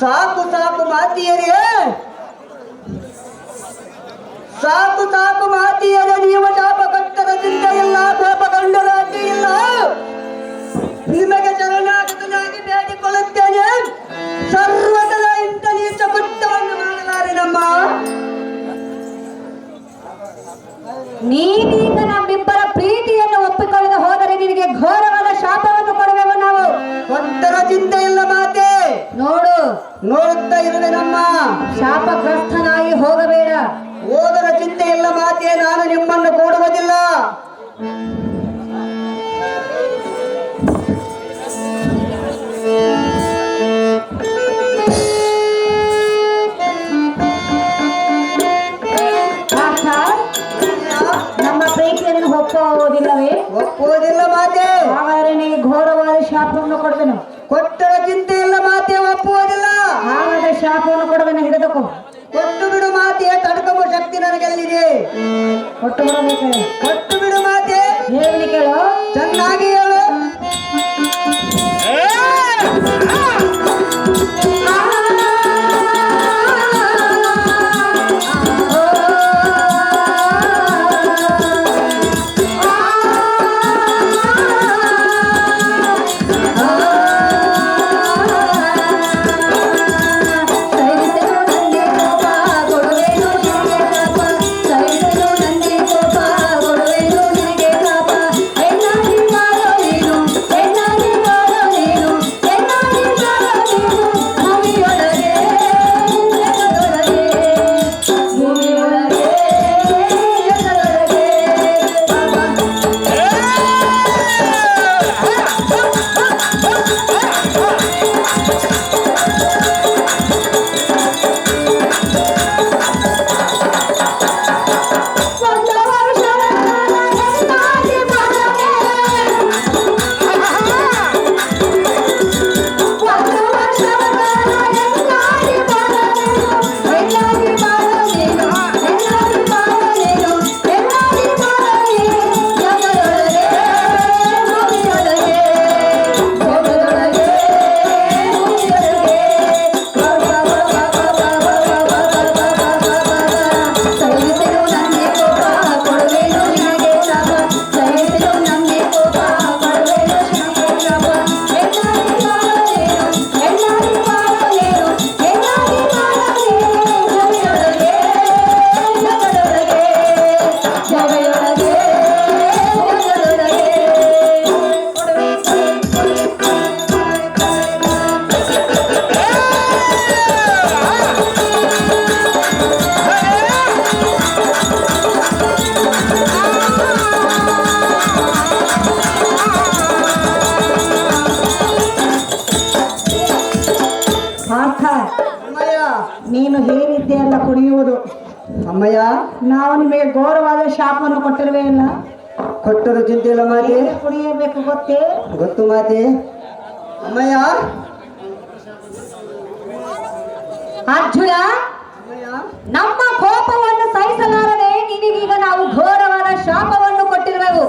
ಸಾಕು ಸಾಕು ಮಾತಿಯರೇ, ಸಾಕು ಸಾಕು ಮಾತಿಯರೇ. ನೀವು ಶಾಪ ಕಟ್ಟದ ಚಿಂತೆ ಇಲ್ಲ, ಕೋಪ ಕಂಡರ ಅಡ್ಡಿ ಇಲ್ಲ. ನಿಮಗೆ ಶರಣಾಗತನಾಗಿ ಬೇಡಿಕೊಳ್ಳುತ್ತೇನೆ. ಸರ್ವದಲ ಇಂಥ ನೀಚ ಕೃತ್ಯವನ್ನು ಮಾಡಲಾರೆ ನಮ್ಮ. ನೀನೀಗ ನಮ್ಮಿಬ್ಬರ ಪ್ರೀತಿಯನ್ನು ಒಪ್ಪಿಕೊಳ್ಳದೆ ಹೋದರೆ ನಿನಗೆ ಘೋರವಾದ ಶಾಪವನ್ನು ಕೊಡುವೆವು ನಾವು. ಒತ್ತರ ಚಿಂತೆ ಇಲ್ಲ ಮಾತೆ. ನೋಡು, ನೋಡುತ್ತಾ ಇರುವೆ ನಮ್ಮ. ಶಾಪಗ್ರಸ್ತನಾಗಿ ಹೋಗಬೇಡ. ಓದರ ಚಿಂತೆ ಇಲ್ಲ ಮಾತೆ, ನಾನು ನಿಮ್ಮನ್ನು ಕೂಡುವುದಿಲ್ಲ. ನಮ್ಮ ಪ್ರೀತಿಯನ್ನು ಒಪ್ಪುವುದಿಲ್ಲವೇ? ಒಪ್ಪುವುದಿಲ್ಲ ಮಾತೆ. ಹಾಗಾದರೆ ನಿನಗೆ ಘೋರವಾದ ಶಾಪವನ್ನು ಕೊಡುವೆನು. ಕೊಟ್ಟರ ಚಿಂತೆ ಇಲ್ಲ ಮಾತೆ, ಒಪ್ಪುವುದಿಲ್ಲ. ಹಾಗಾದರೆ ಶಾಪವನ್ನು ಕೊಡುವೆನು, ಹಿಡಿದುಕೋ. ಕೊಟ್ಟು ಬಿಡು ಮಾತೆ, ತಡ್ಕೊಂಬ ಶಕ್ತಿ ನನಗೆಲ್ಲಿದೆ. ಕೊಟ್ಟು ಬಿಡಬೇಕು. ಕೊಟ್ಟು ಬಿಡು ಮಾತೆ. ಹೇಳಿ ಕೇಳು, ಚೆನ್ನಾಗಿ ಹೇಳು. ನೀನು ಹೇಳಿದ್ದೆ ಅಲ್ಲ ಕುಡಿಯುವುದು. ಅಮ್ಮಯ್ಯ, ನಾವು ನಿಮಗೆ ಘೋರವಾದ ಶಾಪವನ್ನು ಕೊಟ್ಟಿರುವೆ ಇಲ್ಲ. ಕೊಟ್ಟರು ಚಿಂತೆ ಇಲ್ಲ ಮಾತೆ. ಹೇಗೆ ಕುಡಿಯಬೇಕು ಗೊತ್ತೇ? ಗೊತ್ತು ಮಾತೆ. ಅಮ್ಮಯ್ಯ, ಅರ್ಜುನ, ಅಮ್ಮಯ್ಯ, ನಮ್ಮ ಕೋಪವನ್ನು ಸಹಿಸಲಾರದೆ ನಿನಗೀಗ ನಾವು ಘೋರವಾದ ಶಾಪವನ್ನು ಕೊಟ್ಟಿರುವೆವು.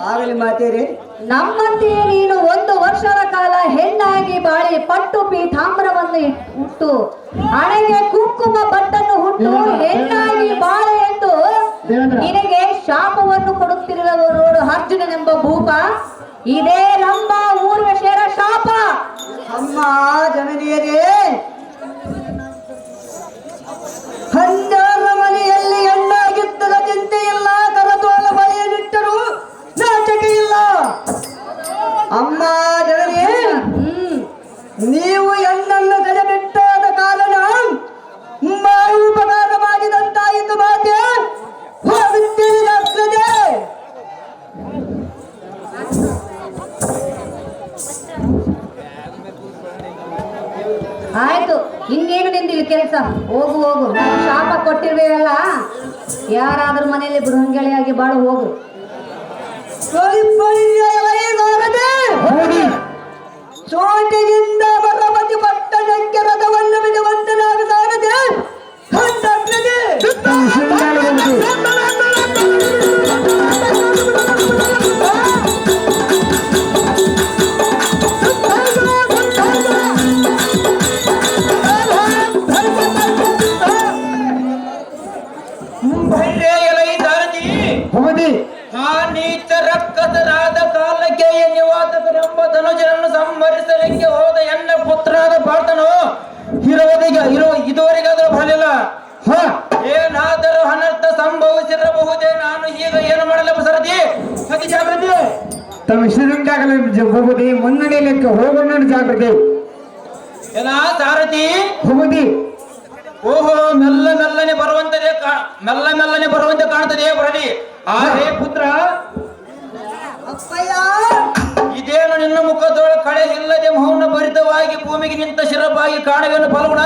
ಆಗಲಿ ಮಾತೇರಿ. ನಮ್ಮಂತೆಯೇ ನೀನು 1 ವರ್ಷದ ಕಾಲ ಹೆಣ್ಣಾಗಿ ಬಾಳಿ ಪಟ್ಟು ಪೀತಾಂಬರವನ್ನು ಹುಟ್ಟು ಹಣೆಗೆ ಕುಂಕುಮ ಬಟ್ಟನ್ನು ಹುಟ್ಟು ಹೆಣ್ಣಾಗಿ ಬಾಳೆ ಎಂದು ನಿನಗೆ ಶಾಪವನ್ನು ಕೊಡುತ್ತಿರುವವು ನೋಡು ಅರ್ಜುನನೆಂಬ ಭೂಪ. ಇದೇ ರಂಭ ಊರ್ವಶಿಯರ ಶಾಪ. ಅಮ್ಮ ಜನನಿಯರೇ, ಹಂಜಾರ ಮನೆಯಲ್ಲಿ ಹೆಣ್ಣಾಗಿದ್ದರ ಚಿಂತೆ ಇಲ್ಲ, ಕರತೋಳ ಬಳೆಯನ್ನಿಟ್ಟರು ನಾಚಿಕೆ ಇಲ್ಲ. ಅಮ್ಮ ಜನನಿಯೇ, ನೀವು ಹೆಣ್ಣನ್ನು ತಡೆಬಿಟ್ಟಾದ ಕಾರಣ ಉಪಕಾರವಾಗಿದಂತಾಯಿತು ಮಾತೆ. ಹೋಗುತ್ತೇನೆ. ಆಯ್ತು, ಇನ್ನೇನು ನಿಂದಿಲ್ಲ ಕೆಲಸ. ಹೋಗು ಹೋಗು, ನಾವು ಶಾಪ ಕೊಟ್ಟಿರ್ಬೇವಲ್ಲ. ಯಾರಾದ್ರೂ ಮನೆಯಲ್ಲಿ ಬೃಹಂಗೆಳೆಯಾಗಿ ಬಾಳು ಹೋಗು. ಚೋಟಿನಿಂದ ಭಗವತಿ ಪಟ್ಟಣಕ್ಕೆ ರಥವನ್ನು ಬಿಡುವಂತನಾಗದೆ ರಕ್ಕಸರಾದ ಕಾಲಕ್ಕೆ ನಿವಾತಕರೆಂಬ ಧನುಜನನ್ನು ಸಂಹರಿಸಲಿಕ್ಕೆ ಹೋದ ಎನ್ನ ಪುತ್ರನಾದ ಪಾರ್ಥನು ಇದುವರೆಗಾದರೂ ಬರಲಿಲ್ಲ. ಏನಾದರೂ ಅನರ್ಥ ಸಂಭವಿಸಿರಬಹುದೇ. ನಾನು ಈಗ ಏನು ಮಾಡಲು ಸರದಿ ಅತಿ ಜಾಗೃತಿ. ತಮ್ಮ ಶ್ರೀರಂಗಾಗಲಿ ಹೋಗುದಿ ಮುನ್ನಡೆಯಲಿಕ್ಕೆ ಹೋಗೋಣ ಜಾಗೃತಿ. ಏನ ಸಾರಥಿ ಹೋಗುದಿ. ಓಹೋ, ಮೆಲ್ಲ ಮೆಲ್ಲನೆ ಬರುವಂತೆ ಕಾಣ್ತದೆ. ಬರಲಿ. ಹೇ ಪುತ್ರ, ಅಪ್ಪಯ್ಯ, ಇದೇನು ನಿನ್ನ ಮುಖದೊಳ ಕಳೆ ಇಲ್ಲದೆ ಮೌನ ಭರಿತವಾಗಿ ಭೂಮಿಗೆ ನಿಂತ ಶಿರಪಾಗಿ ಕಾಣವೇನು ಫಲ್ಗುಣ?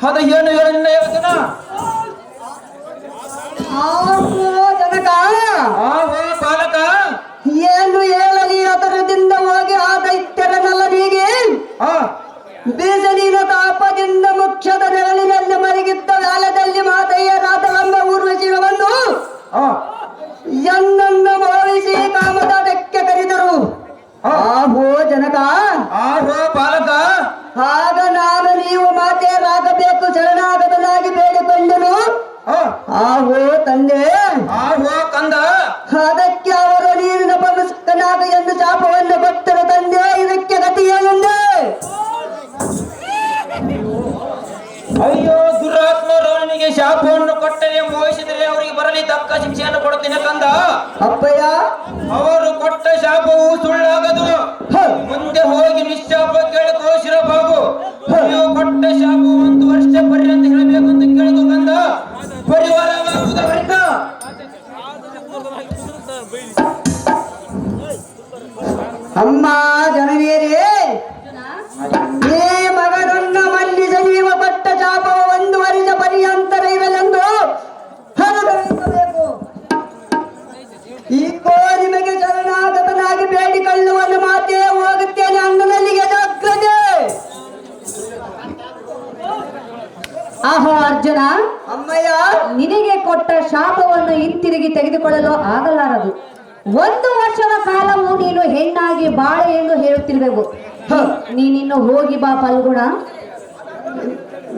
ಅದು ಏನು ಹೇಳು ನಿನ್ನ ಯೋಚನ? ಜನಕ, ಬಾಲಕ, ಏನು ಹೇಳಲಿ? ಅದರದಿಂದ ಹೋಗಿ ಆ ದೈತ್ಯರನಲ್ಲನಿಗೆ ಬೀಜಲಿನ ತಾಪದಿಂದ ಮುಖ್ಯದ ನೆರಳಿನಲ್ಲಿ ಮಲಗಿದ್ದ ಕಾಲದಲ್ಲಿ ಮಾತಯ್ಯರಾದ ನಮ್ಮ ಊರ್ವಶಿರವನ್ನು ಎನ್ನನ್ನು ಭಾವಿಸಿ ಕಾಮದಾಟಕ್ಕೆ ಕರೆದರು. ಆಹೋ ಜನಕ, ಆಹೋ ಬಾಲಕ, ಆಗ ನಾನು ನೀವು ಮಾತೇರಾಗಬೇಕು ಶರಣಾಗತನಾಗಿ ಬೇಡಿಕೊಂಡನು. ಆಹೋ ತಂದೆ, ಆಹೋ ಕಂದ, ಅದಕ್ಕೆ ಅವರು ನೀರಿನ ಪಮಸ್ಕನಾಗ ಎಂದು ಶಾಪವನ್ನು ಕೊಟ್ಟರು. ತಂದೆ, ಇದಕ್ಕೆ ಗತಿಯೇನೆಂದೆ? ಅಯ್ಯೋ ದುರಾತ್ಮರು, ಅವನಿಗೆ ಶಾಪವನ್ನು ಕೊಟ್ಟರೆ ಮೋಹಿಸಿದರೆ ಅವರಿಗೆ ಬರಲಿ ತಕ್ಕ ಶಿಕ್ಷೆಯನ್ನು ಕೊಡುತ್ತೇನೆ ಕಂದ. ಅಪ್ಪಯ್ಯ, ಅವರು ಕೊಟ್ಟ ಶಾಪವು ಸುಳ್ಳಾಗದು. ಮುಂದೆ ಹೋಗಿ ನಿಶ್ಶಾಪ ಕೇಳಿಕೋ ಶಿರಬಾಗು. ನೀವು ಕೊಟ್ಟ ಶಾಪವು 1 ವರ್ಷ ಪರ್ಯಂತ ಹೇಳಬೇಕು ಅಂತ ಕೇಳಿಕೋ ಕಂದ. ಪರಿವಾರವಾಗುವುದರಿಂದ ಅಮ್ಮ ಜನನಿಯರೇ, ಈ ಮಗನನ್ನ ಮನ್ನಿಸ ನೀವು ಕೊಟ್ಟ ಶಾಪವು 1 ವರ್ಷ ಪರ್ಯಂತರ ಇರಲೆಂದು ಹರಬೇಕು. ಈಗೋ ನಿಮಗೆ ಶರಣಾಗತನಾಗಿ ಬೇಡಿಕೊಳ್ಳುವನು ಮಾತೇ ಹೋಗುತ್ತೇನೆ ಅಂಗನಲ್ಲಿಗೆ ಜಾಗ್ರತೆ. ಆಹೋ ಅರ್ಜುನ, ಅಮ್ಮಯ್ಯ, ನಿನಗೆ ಕೊಟ್ಟ ಶಾಪವನ್ನು ಹಿಂತಿರುಗಿ ತೆಗೆದುಕೊಳ್ಳಲು ಆಗಲಾರದು. 1 ವರ್ಷದ ಕಾಲವು ನೀನು ಹೆಣ್ಣಾಗಿ ಬಾಳೆ ಎಂದು ಹೇಳುತ್ತಿರುವೆವು. ನೀನಿನ್ನು ಹೋಗಿ ಬಾ ಫಲ್ಗುಣ.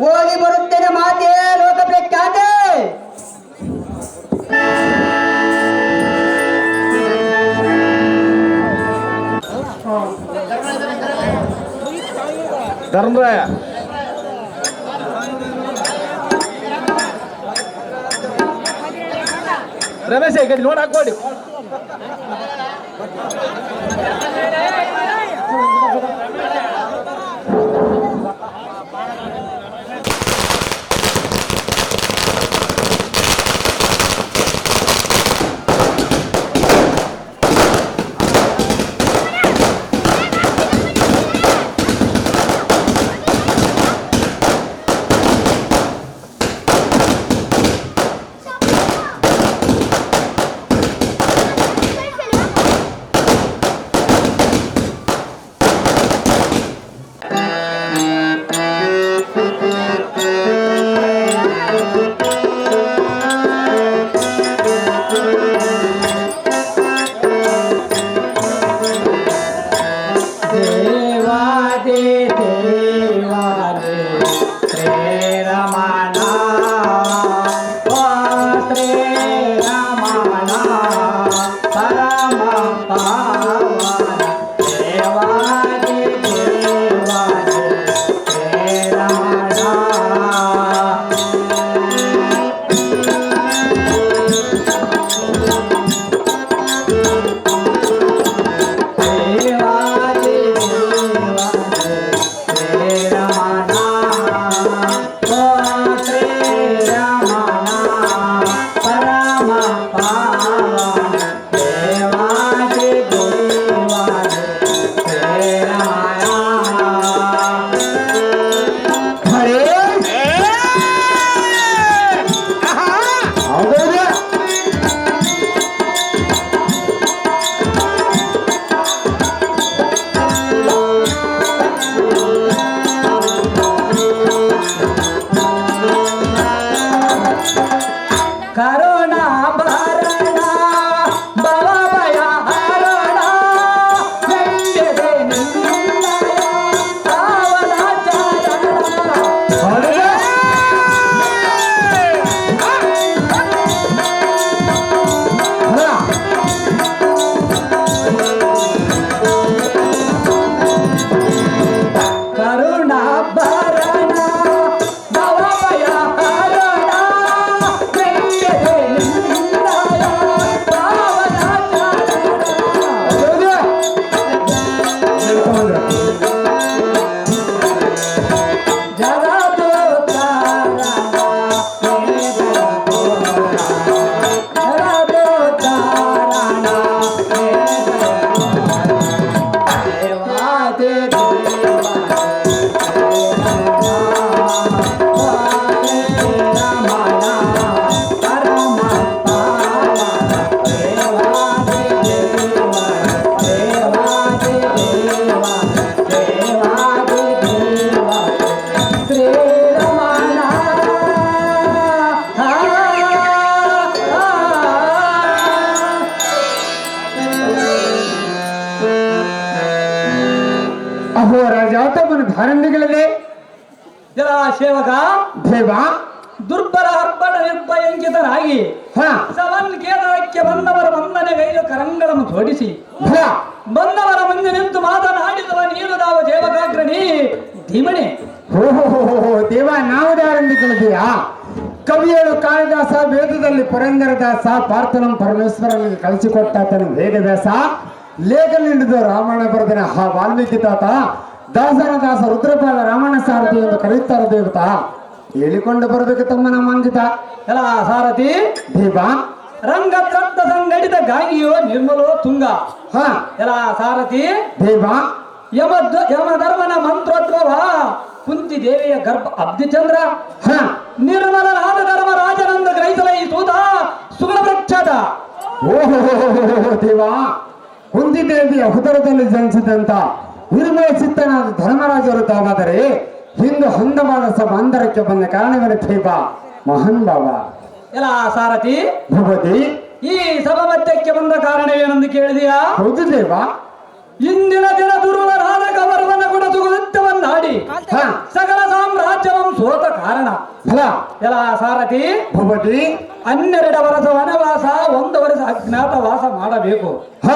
ಹೋಗಿ ಬರುತ್ತೇನೆ ಮಾತೇ ಲೋಕ ಪ್ರಖ್ಯಾತೆ. ಧರ್ಮರಾಯ, ರಮೇಶ ಈ ಕಡೆ ನೋಡಿ ಹಾಕೊಡಿ. ಪಾವನ ದೇವಾದಿ ದೇವಾದಿ ಹೇ ರಮಣ ದೇವಾದಿ ದೇವಾದಿ ಹೇ ರಮಣ ಓ ಶ್ರೀ ರಮಣ ಪರಮ ಪಾವನ ದೇವಾದಿ ದೇವಾದಿ ಹೇ ರಮಣ ಹರೇ ಹೌದೌದು ಕರುಣಾ ಭರಣ ಭವಭಯ ಹರಣ ಗಂಗೆದೆ ನಿನ್ನಯ ಪಾವನ ಚರಣ ಕರುಣಾ ಭರಣ ಭವಭಯ ಹರಣ ಗಂಗೆದೆ ನಿನ್ನಯ ಪಾವನ ಅಹೋ ರಾಜಾತಮನ ಧಾರಂಡಿಗಳಲ್ಲಿ ಜಲ ಸೇವಕ ದೇವ ದುರ್ಬಲ ಅರ್ಪಣ ನಿರ್ಭಯಂಕಿತನಾಗಿ ಹ ಸವನ್ ಕೇಂದ್ರಕ್ಕೆ ಬಂದವರ ವಂದನೆಗೈದು ಕರಂಗಳನ್ನು ಜೋಡಿಸಿ ಭಲ ಬಂದವರ ಮುಂದೆ ನಿಂತು ಮಾತನಾಡಿದವ ನೀನು ನಾವು ದೇವಕಾಗ್ರಣಿ ಧೀಮಣಿ ಹೋ ದೇವ ನಾವು ಧಾರಂಡಿಗಳಿದೆಯಾ ಕವಿಯಳು ಕಾಳಿದಾಸ ವೇದದಲ್ಲಿ ಪುರಂದರದಾಸ ಪಾರ್ಥನಂ ಪರಮೇಶ್ವರನಿಗೆ ಕಳಿಸಿಕೊಟ್ಟಾತನು ವೇದವ್ಯಾಸ ಲೇಖನಿಡಿದ ರಾಮಾಯಣ ಬರೆದನ ಆ ವಾಲ್ಮೀಕಿ ತಾತ ದಾಸನ ದಾಸ ರುದ್ರಪಾದ ರಾಮಣ್ಣ ಸಾರಥಿ ಎಂದು ಕರೆಯುತ್ತಾರೆ ದೇವತಾ ಹೇಳಿಕೊಂಡು ಬರಬೇಕು ತಮ್ಮ ನಮ್ಮ ಅಂಕಿತ ಎಲ್ಲ ಸಾರಥಿ ದೇವ ರಂಗ ತಟ್ಟ ಸಂಘಟಿತ ಗಾಗಿಯೋ ನಿರ್ಮಲೋ ತುಂಗ ಹ ಎಲ್ಲ ಸಾರಥಿ ದೇವ ಯಮಧರ್ಮನ ಮಂತ್ರೋದ್ಭವ ಕುಂತಿ ದೇವಿಯ ಗರ್ಭ ಅಬ್ಧಿಚಂದ್ರ ಹ ನಿರ್ಮಲನಾದ ಧರ್ಮ ರಾಜನಂದ ಗ್ರಹಿಸಲ ಈ ಸೂತ ಸುಗುಣ ವೃಕ್ಷದ ಓಹೋ ದೇವ ಕುಂತಿದೇವಿಯ ಹುದರದಲ್ಲಿ ಜನಿಸಿದಂತ ನಿರ್ಮಲ ಚಿತ್ತನಾದ ಧರ್ಮರಾಜರು ತಾವಾದರೆ ಹಿಂದು ಹೊಂದವಾದ ಸಮಾಂತರಕ್ಕೆ ಬಂದ ಕಾರಣವೇನು ದೇವ ಮಹಾನ್ ಬಾಬಾ ಎಲ್ಲ ಸಾರಥಿ ಭಗವತಿ ಈ ಸಭಾ ಮಧ್ಯಕ್ಕೆ ಬಂದ ಕಾರಣವೇನೆಂದು ಕೇಳಿದೆಯಾ ಹೌದು ದೇವ ಇಂದಿನ ದಿನ ದುರ್ಬಲನಾದ ಕವರವನ್ನ ಕೂಡ ಸುಗುತ್ತವನ್ನಾಡಿ ಹ ಸಕಲ ಸಾಮ್ರಾಜ್ಯವಂ ಸೋತ ಕಾರಣ ಫಲ ಎಲ್ಲ ಸಾರಥಿ ಭಗವತಿ 12 ವರ್ಷ ವನವಾಸ 1 ವರ್ಷ ಅಜ್ಞಾತವಾಸ ಮಾಡಬೇಕು ಹ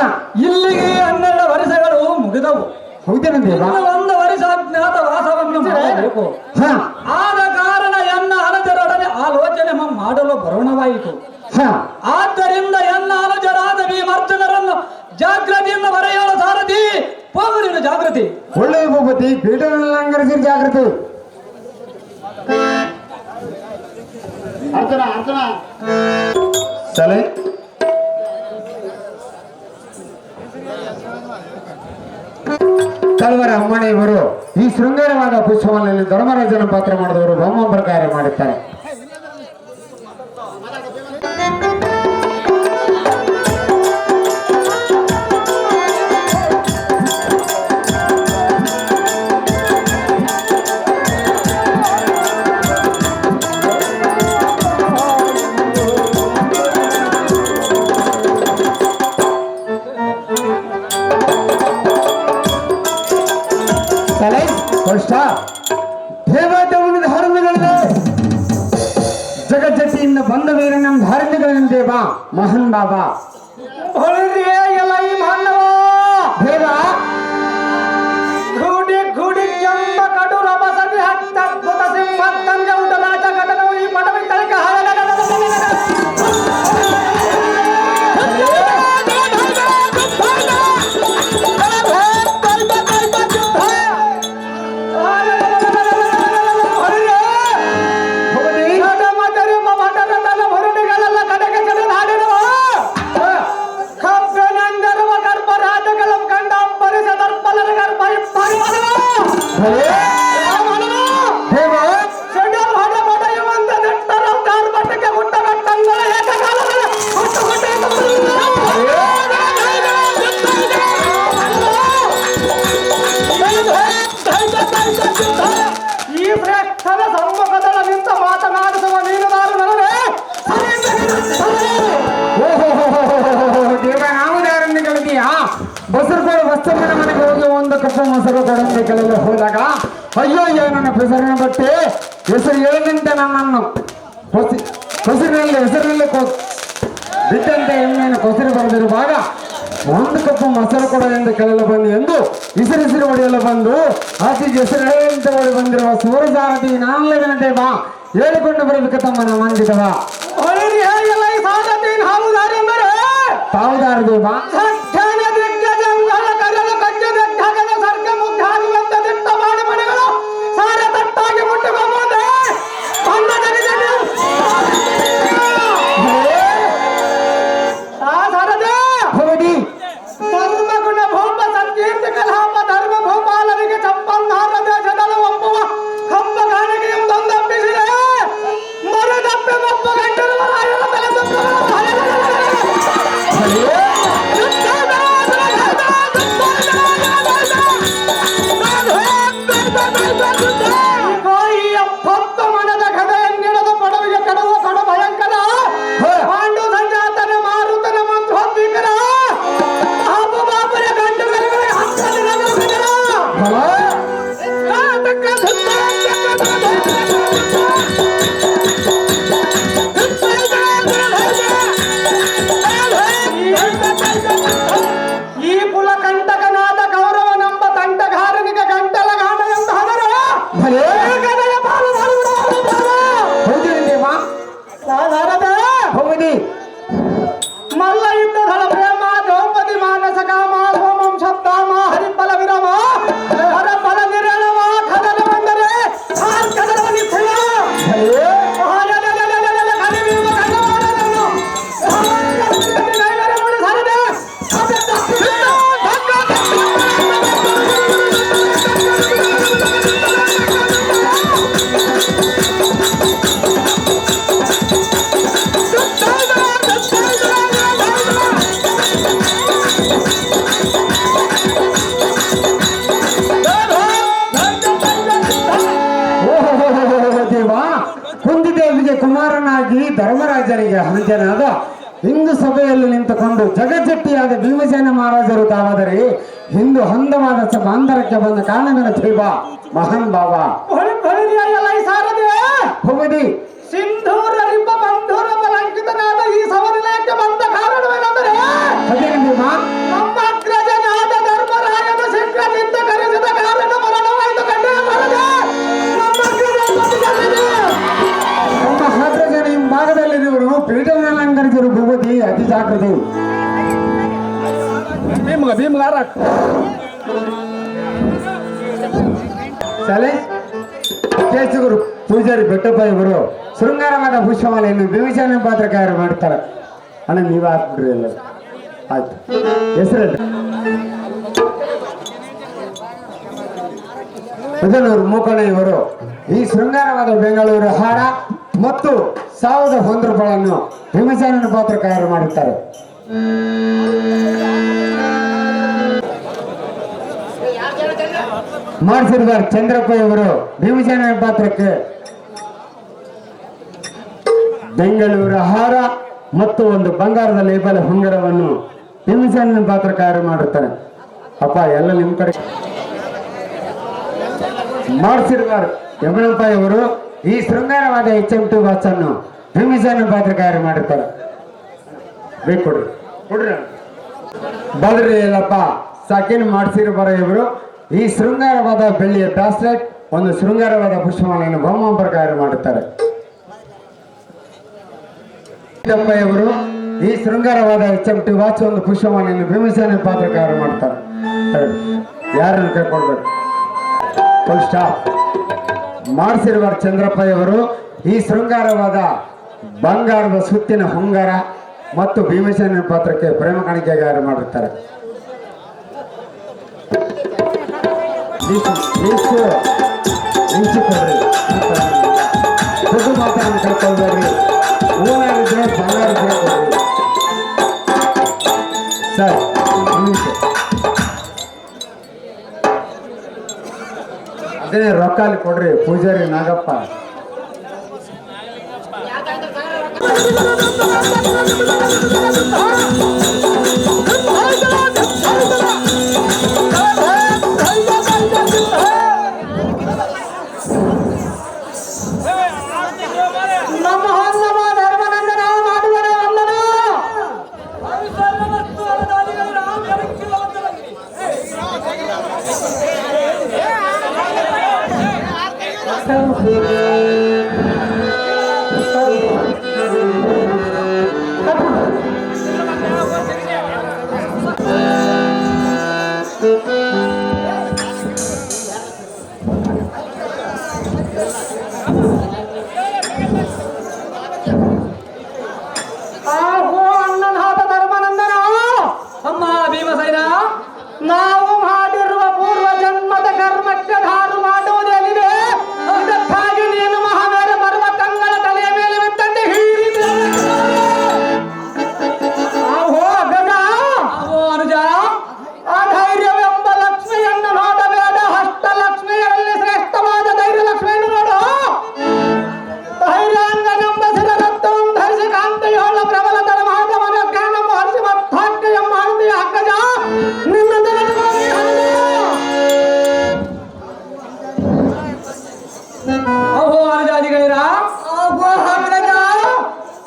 ಇಲ್ಲಿಗೆ 12 ವರ್ಷಗಳು ಮುಗಿದವು ಹೌದೇನ ದೇವ ಇನ್ನು 1 ವರ್ಷ ಅಜ್ಞಾತವಾಸವನ್ನು ಮಾಡಬೇಕು ಹ ಆದ ಕಾರಣ ಎನ್ನ ಅನಜರೊಡನೆ ಆಲೋಚನೆ ಮಾಡಲು ಬರೋಣವಾಯಿತು ಹ ಆದ್ದರಿಂದ ಎನ್ನ ಅನಜರಾದ ಭೀಮರ್ಜನರನ್ನು ಜಾಗೃತಿಯಿಂದ ಬರೆಯೋಣ ಸಾರಥಿ ಹೋಗುವ ಜಾಗೃತಿ ಒಳ್ಳೆಯ ಭಗವತಿ ಪೀಠವನ್ನು ಅಂಗರಿಸಿ ಜಾಗೃತಿ ಸಲೆ ಕಲ್ವರ ಅಮ್ಮಣಿಯವರು ಈ ಶೃಂಗಾರವಾದ ಪುಷ್ಪವನಲ್ಲಿ ಧರ್ಮರಾಜನ ಪಾತ್ರ ಮಾಡಿದವರು ಬ್ರಹ್ಮಾಂಬರ ಕಾರ್ಯ ಮಾಡುತ್ತಾರೆ. ಜಗಜ್ಜತಿಯಿಂದ ಬಂದ ವೀರ ನಮ್ಮ ಧಾರ್ಮಿಕ ದೇವ ಮಹಾನ್ ಬಾಬಾ ಎಲ್ಲ ಈ ಮಹಾನ್ ಮೊಸರು ಕೊಡು ವಸ್ತುವಿನ ಮನೆಗೆ ಹೋಗಿ ಒಂದು ಕಪ್ಪ ಮೊಸರು ಕೊಡಂತೆ ಕೆಲವು ಹೋದಾಗ ಅಯ್ಯೋ ನನ್ನ ಹೆಸರಿನ ಬಟ್ಟೆ ಹೆಸರು ಹೇಳಿದಂತೆ ನನ್ನನ್ನು ಹೆಸರಿನಲ್ಲಿ ಬಿದ್ದಂತೆ ಎಮ್ಮೆಯನ್ನು ಕೊಸರಿ ಬರೆದಿರುವಾಗ ಒಂದು ಕಪ್ಪು ಮೊಸರು ಕೊಡಲೆಂದು ಕೇಳಲು ಬಂದು ಎಂದು ಹೆಸರು ಹೊಡೆಯಲು ಬಂದು ಆಚೆಗೆ ಹೆಸರು ಹೇಳಂತೆ ಓಡಿ ಬಂದಿರುವ ಸೂರಸಾರಥಿ ನಾನಲ್ಲ ವಿನಂತೆ ಬಾ ಹೇಳಿಕೊಂಡು ಬರಬೇಕು ತಮ್ಮನ ಮಂದಿದವ ತಾವುದಾರದು ಬಾ ಮಲ್ಲ ಯುದ್ಧಗಳ ಪ್ರೇಮ ದ್ರೌಪದಿ ಮಾನಸ ಕಾಮ ಹೋಮಂ ಶಬ್ದಾಮ ಹರಿಫಲ ವಿರಮ ಹರ ಫಲ ನಿರಣವ ಕದನ ಬಂದರೆ ಕದನ ನಿಶ್ಚಯ ಕುಮಾರನಾಗಿ ಧರ್ಮರಾಜರಿಗೆ ಹನುಜನಾದ ಹಿಂದೂ ಸಭೆಯಲ್ಲಿ ನಿಂತುಕೊಂಡು ಜಗಜ್ಜಟ್ಟಿಯಾದ ಭೀಮಸೇನ ಮಹಾರಾಜರು ತಾವಾದರೆ ಹಿಂದೂ ಹಂದವಾದ ಸಭಾಂತರಕ್ಕೆ ಬಂದ ಕಾರಣಗಳ ದೇವ ಮಹಾನ್ ಭಾವ ಹೋಗದಿ ಸಿಂಧೂರ ರಿಬ್ಬ ಬಂಧೂರ ಬಲಂಕಿತನಾದ ಈ ಸವನಿಲಯಕ್ಕೆ ಬಂದ ಕಾರಣವೇನೆಂದರೆ ನಮ್ಮ ಅಗ್ರಜನಾದ ಧರ್ಮರಾಯನ ಶಂಕರನಿಂದ ಕರೆಸಿದ ಕಾರಣ ಮರಣವಾಯಿತು ಕಂಡೇ ಬರದೆ ನಮ್ಮ ಹಾದ್ರಜನ ಹಿಂಭಾಗದಲ್ಲಿರುವರು ಪೀಠವನ್ನು ಅಲಂಕರಿಸಿರು ಭೂಪತಿ ಅತಿ ಜಾಗೃತಿ ಸಲಹೆ ಕೇಸುಗರು ಪೂಜಾರಿ ಬೆಟ್ಟಪ್ಪ ಇವರು ಶೃಂಗಾರವಾದ ಪುಷ್ಪಮಾಲೆಯನ್ನು ಭೀಮಸೇನ ಪಾತ್ರಕಾರರು ಮಾಡ್ತಾರೆ ಅಣ್ಣ ನೀವು ಹಾಕ್ಬಿಡ್ರಿ ಎಲ್ಲ ಆಯ್ತು ಹೆಸರಲ್ಲಿ ಇದನ್ನವರು ಮೂಕಣ ಇವರು ಈ ಶೃಂಗಾರವಾದ ಬೆಂಗಳೂರು ಹಾರ ಮತ್ತು 1001 ರೂಪಾಯಿಗಳನ್ನು ಭೀಮಸೇನ ಪಾತ್ರಕಾರರು ಮಾಡುತ್ತಾರೆ. ಮಾಡಿಸಿರುವ ಚಂದ್ರಪ್ಪ ಇವರು ಭೀಮಸೇನ ಪಾತ್ರಕ್ಕೆ ಬೆಂಗಳೂರು ಹಾರ ಮತ್ತು ಒಂದು ಬಂಗಾರದ ಲೇಬಲ್ ಉಂಗುರವನ್ನು ಭೀಮಸೇನ ಪಾತ್ರಕಾರರು ಮಾಡುತ್ತಾರೆ. ಅಪ್ಪ ಎಲ್ಲ ನಿಮ್ಮ ಕಡೆ ಮಾಡಿಸಿರುವ ಯಮನಪ್ಪ ಇವರು ಈ ಶೃಂಗಾರವಾದ HMT ವಾಚ್ ಅನ್ನು ಭೀಮಸೇನ ಪಾತ್ರಕಾರರು ಮಾಡುತ್ತಾರೆ. ಬೇಕು ಕೊಡ್ರಿ ಕೊಡ್ರಿ ಬದ್ರಿ ಎಲ್ಲಪ್ಪ ಸಾಕಿನ ಮಾಡಿಸಿರುವ ಇವರು ಈ ಶೃಂಗಾರವಾದ ಬೆಳ್ಳಿಯ ಬ್ರಾಸ್ಲೆಟ್ ಒಂದು ಶೃಂಗಾರವಾದ ಪುಷ್ಪಮಾಲೆಯನ್ನು ಬಹುಮಾನ ಮಾಡುತ್ತಾರೆ. ಇವರು ಈ ಶೃಂಗಾರವಾದ HMT ವಾಚ್ ಒಂದು ಪುಷ್ಪಮಾಲೆಯನ್ನು ಭೀಮಸೇನ ಪಾತ್ರಕಾರರು ಮಾಡ್ತಾರೆ. ಯಾರನ್ನು ಕರ್ಕೊಳ್ಬೇಕು ಫುಲ್ ಸ್ಟಾಪ್. ಮಾಡಿಸಿರುವ ಚಂದ್ರಪ್ಪ ಇವರು ಈ ಶೃಂಗಾರವಾದ ಬಂಗಾರದ ಸುತ್ತಿನ ಹೊಂಗಾರ ಮತ್ತು ಭೀಮಸೇನ ಪಾತ್ರಕ್ಕೆ ಪ್ರೇಮ ಕಾಣಿಕೆಗಾರ ಮಾಡುತ್ತಾರೆ. ಖುದ್ದು ಮಾತನ್ನು ಕಳ್ಕೊಳ್ಬೇಡ್ರಿ. ಹೂವಿದ್ರೆ ಬಂಗಾರ ಕೊಡ್ರಿ ಸರ್. ಅದೇ ರೊಕ್ಕಾಲಿ ಕೊಡ್ರಿ ಪೂಜಾರಿ ನಾಗಪ್ಪ. ¡Ay, ಭೀಮಸೇನ, ನಾವು ಮಾಡಿರುವ ಪೂರ್ವ ಜನ್ಮದ ಕರ್ಮಕ್ಕೆ ಧಾರು ಮಾಡುವುದೇನಿದೆ, ಇದಕ್ಕಾಗಿ ನೀನು ಮಹಾವೀರ ಪರ್ವತಗಳ ತಲೆಯ ಮೇಲೆ ಬಿದ್ದಂತೆ ಹೀರಿದೆ. ಆಹೋ ಗಜ, ಆಹೋ ಅನುಜ, ಅಧೈರ್ಯವೆಂಬ ಲಕ್ಷ್ಮಿಯನ್ನು ನೋಡಬೇಡ, ಹಸ್ತಲಕ್ಷ್ಮಿಯರಲ್ಲಿ ಶ್ರೇಷ್ಠವಾದ ಧೈರ್ಯ ಲಕ್ಷ್ಮಿಯನ್ನು ನೋಡು. ಧೈರ್ಯಾಂಗನೆಂಬ ಶಿರರತ್ನಂ ಧರಿಸಿ ಕಾಂತಿಯೋಳ ಪ್ರಬಲ ಧರ್ಮದ ಮನ ಜ್ಞಾನಂ ಹರಿಸಿ ಮತ್ತಾಕ್ಕೆಯ ಮಾಡುತ್ತೀಯ ಅಗ್ಗಜ, ನಿನ್ನ ತಲೆಗೆ ಅಹೋ ಅನುಜಾದಿಗೈರ, ಆಹೋ ಅಗ್ರಜ,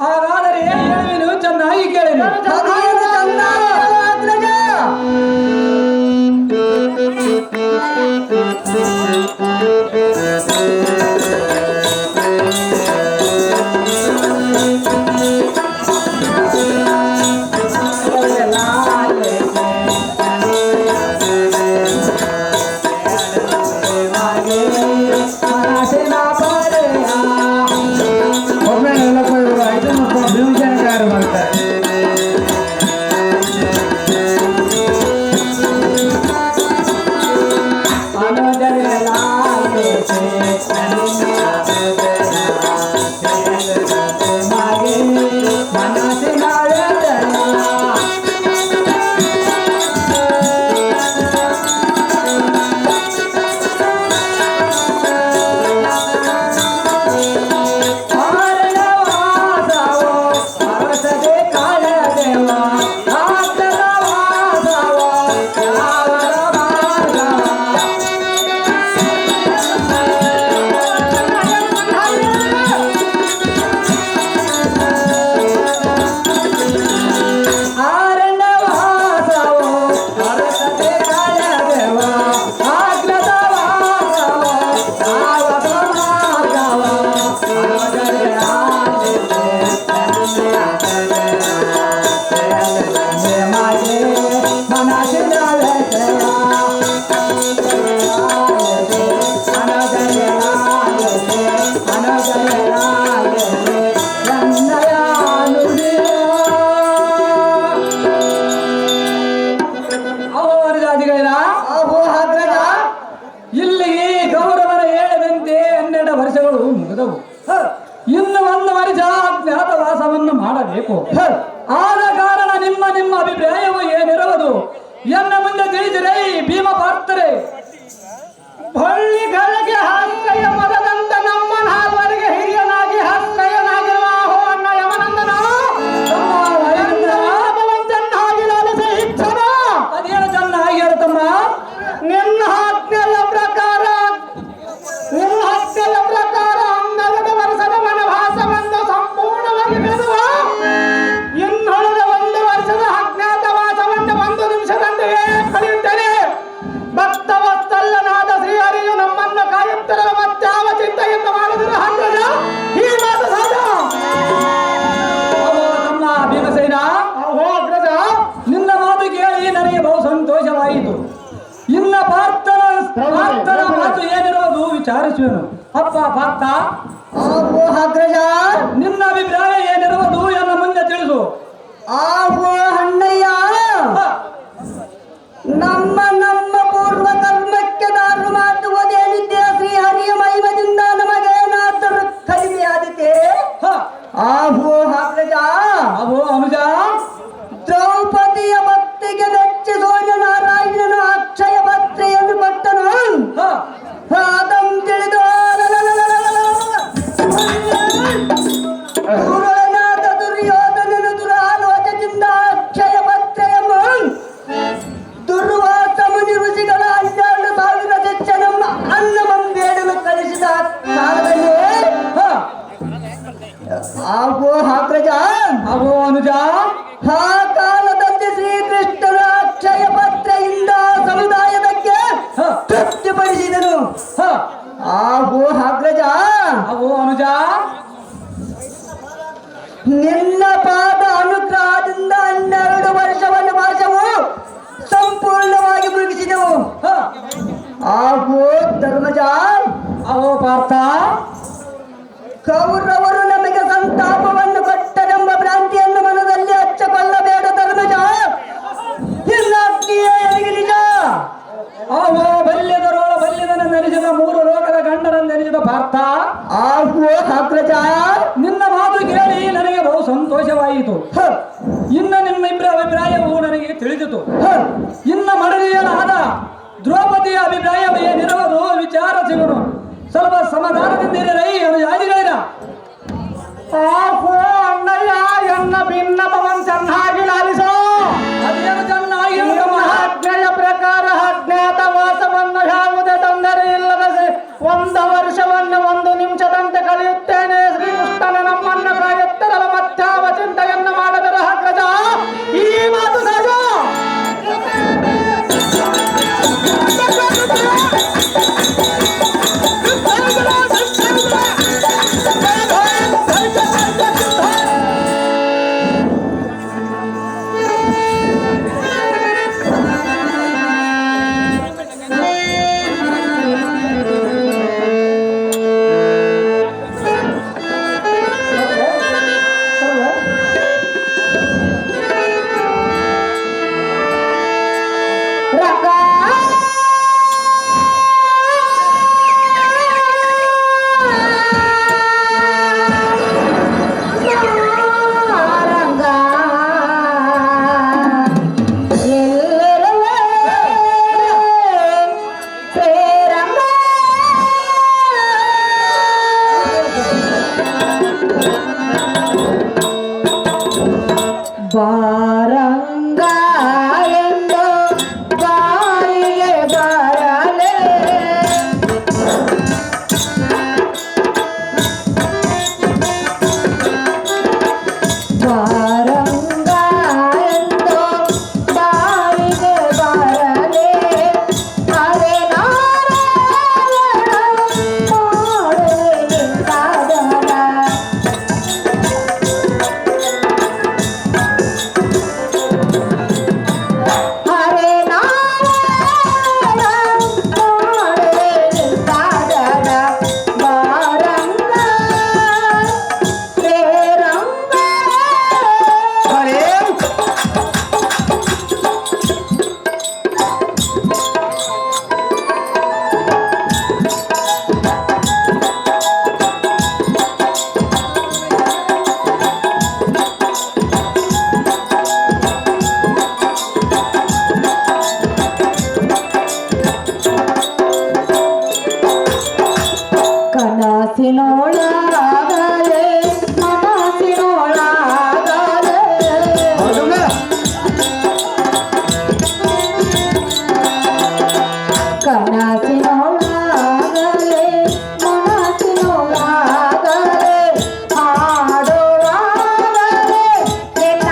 ಹಾಗಾದರೆ ಹೇಳುವೆನು, ಚೆನ್ನಾಗಿ ಕೇಳಿನು. ಅದೇನು ಚಂದ ಅಗ್ರಜ. ಒಮ್ಮೆ ಹೇಳಪ್ಪ, ಇವರು 5 ಮಕ್ಕಳು ಭೀಮಸೇನಗಾರರು ಮಾಡ್ತಾರೆ. ಆಹೋ ಅಗ್ರಜ, ಇಲ್ಲಿಗೆ ಗೌರವನ ಹೇಳದಂತೆ 12 ವರ್ಷಗಳು ಮುಗಿದವು. ಇನ್ನು 1 ವರ್ಷ ಅಜ್ಞಾತವಾಸವನ್ನು ಮಾಡಬೇಕು. ಆದ ಕಾರಣ ನಿಮ್ಮ ಅಭಿಪ್ರಾಯವು ಏನಿರುವುದು ಎನ್ನ ಮುಂದೆ ತಿಳಿಸಿರೈ ಭೀಮ ಪಾರ್ಥರೆ. ಬಳ್ಳಿಗಳಿಗೆ ಹಾಸ್ಯ ಮರದಂತ ನಮ್ಮ 4 ವರೆಗೆ ಹಿರಿಯನಾಗಿ ಹಾಸ್ಯನಾಗಿರುವ ಆಹೋ ಅಣ್ಣ ಯಮನಂದನ ಚೆನ್ನಾಗಿ ಲಾಲಿಸಿ ಇಚ್ಛನ. ಅದೇನು ಚೆನ್ನಾಗಿ ತಮ್ಮ, ನಿನ್ನ ಆಜ್ಞೆಯ ಪ್ರಕಾರ 12 ವರ್ಷದ ವನವಾಸವನ್ನು ಸಂಪೂರ್ಣವಾಗಿ ಬಿಡುವ, ಇನ್ನುಳಿದ 1 ವರ್ಷದ ಅಜ್ಞಾತವಾಸವನ್ನು 1 ನಿಮಿಷದಂತೆಯೇ ಕಳೆಯುತ್ತೇನೆ. ಭಕ್ತವತ್ಸಲ್ಯನಾದ ಶ್ರೀಹರಿಯು ನಮ್ಮನ್ನು ಕಾಯುತ್ತಿರುವ ಮತ್ತಾವ ಚಿಂತೆಯನ್ನು ಮಾಡಿದರು ಅಗ್ರಜ, ಈ ಮಾತು ಸಹಜ. ತಮ್ಮ ಭೀಮಸೇನ, ಅಹೋ ಅಗ್ರಜ, ನಿನ್ನ ಮಾತು ಕೇಳಿ ನನಗೆ ಬಹು ಸಂತೋಷವಾಯಿತು. ಇನ್ನ ಪಾರ್ಥನ ಮಾತು ಏನಿರುವುದು ವಿಚಾರಿಸುವೆನು. ಅಪ್ಪ ಪಾರ್ಥ, ಆಹೋ ಅಗ್ರಜ, ನಿನ್ನ ಅಭಿಪ್ರಾಯ ಏನಿರುವುದು ಎನ್ನ ಮುಂದೆ ತಿಳಿಸು. ಆಹೋ ಅಣ್ಣಯ್ಯ, ನಮ್ಮ ಪೂರ್ವ ಕರ್ಮಕ್ಕೆ ದಾರು ಮಾಡುವುದೇನಿದೆ, ಶ್ರೀಹರಿಯ ಮಹಿಮದಿಂದ ನಮಗೇನಾದರೂ ಕಡಿಮೆಯಾದಿತೆ? ಆಹೋ ಅಗ್ರಜ, ಅಹೋ ಅನುಜ, ದ್ರೌಪದಿಯ ಭಕ್ತಿಗೆ ಮೆಚ್ಚಿ ಸೂರ್ಯನಾರಾಯಣನು ಅಕ್ಷಯ ಪತ್ರೆಯನ್ನು ಕೊಟ್ಟನು. ಅದಂ ತಿಳಿದು ದುರುಳನಾದ ದುರ್ಯೋಧನನು ದುರಾಲೋಚದಿಂದ ಅಕ್ಷಯ ಪತ್ರೆಯನ್ನು ದುರ್ವಾಸ ಮುನಿ ಋಷಿಗಳ 12,000 ಶಿಕ್ಷಣ ಅನ್ನಮಂ ಬೇಡಲು ಕಳಿಸಿದ ಕಾಲದಲ್ಲಿ ಆಹೋ ಅಗ್ರಜ, ಅಹೋ ಅನುಜ, ಆ ಕಾಲದಲ್ಲಿ ಶ್ರೀಕೃಷ್ಣನ ಅಕ್ಷಯ ಪತ್ರೆಯಿಂದ ಸಮುದಾಯದಕ್ಕೆ ತೃಪ್ತಿಪಡಿಸಿದನು. ಆಹೋ ಅಗ್ರಜ, ಅಹೋ ಅನುಜ, ನಿನ್ನ ಪಾದ ಅನುಗ್ರಹದಿಂದ 12 ವರ್ಷವನ್ನು ವಾಸವು ಸಂಪೂರ್ಣವಾಗಿ ಮುಗಿಸಿದವು. ಆಹೋ ಧರ್ಮಜ, ಅಹೋ ಪಾರ್ಥ, ಕೌರವರು ನಮಗೆ ಸಂತಾಪವನ್ನು ಕೊಟ್ಟರೆಂಬ ಭ್ರಾಂತಿಯನ್ನು ಮನದಲ್ಲಿ ಹಚ್ಚಿಕೊಳ್ಳಬೇಡ ಧರ್ಮಜ. ಇಲ್ಲ ಆಹೋ ಬಲ್ಯದರೋಳ ಬಲ್ಯದನೆನಿಸಿದ 3 ಲೋಕದ ಗಂಡನೆನಿಸಿದ ಪಾರ್ಥ, ಆಹೋ ಅಗ್ರಜ, ನಿನ್ನ ಮಾತು ಕೇಳಿ ನನಗೆ ಬಹು ಸಂತೋಷವಾಯಿತು. ಇನ್ನ ನಿಮ್ಮಿಬ್ಬರ ಅಭಿಪ್ರಾಯವು ನನಗೆ ತಿಳಿದಿತು. ಇನ್ನ ಮಡದಿಯನಾದ ದ್ರೌಪದಿಯ ಅಭಿಪ್ರಾಯವೇನಿರುವುದು ವಿಚಾರ ಸಿಗುನು. ಸ್ವಲ್ಪ ಸಮಾಧಾನದಿಂದಿರೈ ಯಾರಿಗಳಿರ. ಆಹೋ ಅಣ್ಣಯ್ಯ, ಎನ್ನ ಭಿನ್ನಪವನ್ ಚೆನ್ನಾಗಿ ಲಾಲಿಸೋ. ಅದೇನು ಚೆನ್ನಾಗಿ ಆಜ್ಞೆಯ ಪ್ರಕಾರ ಅಜ್ಞಾತವಾಸವನ್ನು ಯಾವುದೇ ತೊಂದರೆ ಇಲ್ಲದೆ 1 ವರ್ಷವನ್ನು 1 ನಿಮಿಷದಂತೆ ಕಳೆಯುತ್ತೇನೆ. ಶ್ರೀಕೃಷ್ಣನ ನಮ್ಮನ್ನು ಕಾಯುತ್ತಿರಲು ಮತ್ಯಾವ ಚಿಂತೆಯನ್ನು ಮಾಡದರ ಅಗ್ರಜ. ಈ ಮಾತು ಸಹಜ. ಬಾರಂಗ ಎಂದು ಬಾಯಿಗೆ ಬರಲೆ ಬಾರಂಗ ಎಂದು ಬಾಯಿಗೆ ಬರಲೆ ಹರೇ ನಾರಾಯಣ ಮಾಡುವೆ ಸಾಧನ. ಕನಸಿನೊಳಗಾಗಲೇ ಮನಸ್ಸಿನೊಳಗಾಗಲೇ ಕನಸಿನೊಳಗಾಗಲೇ ಮನಸ್ಸಿನೊಳಗಾಗಲೇ ಹಾಡುವಾಗಲೇ ನಿನ್ನ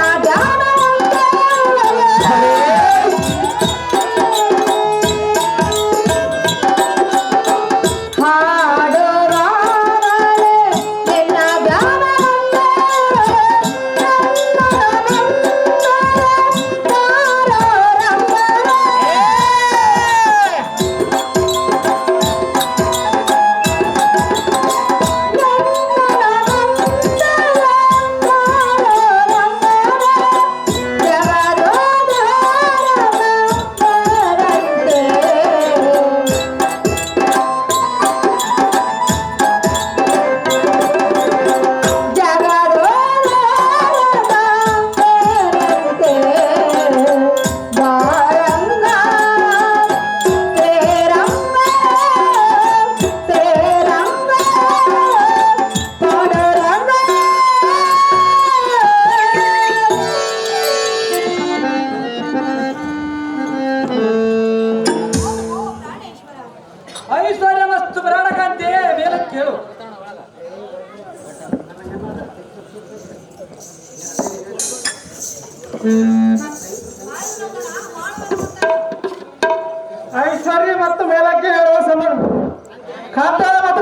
ಐಶ್ವರ್ಯ ಮಸ್ತು ಪ್ರಾಣಕಾಂತಿ ಮೇಲೆ ಕೇಳು. ಐಶ್ವರ್ಯ ಮತ್ತು ಮೇಲಕ್ಕೆ ಹೇಳುವ ಸಮಾನ ಖಾತಾ ಮತ್ತು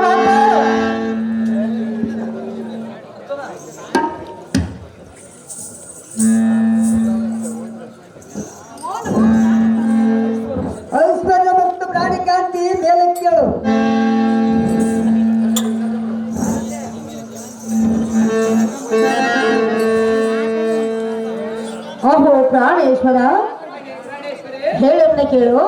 ಐಶ್ವರ್ಯ ಮತ್ತು ಪ್ರಾಣಿಕಾಂತಿ ಮೇಲೆ ಕೇಳು. ಅಹೋ ಪ್ರಾಣೇಶ್ವರ, ಹೇಳನ್ನ ಕೇಳು.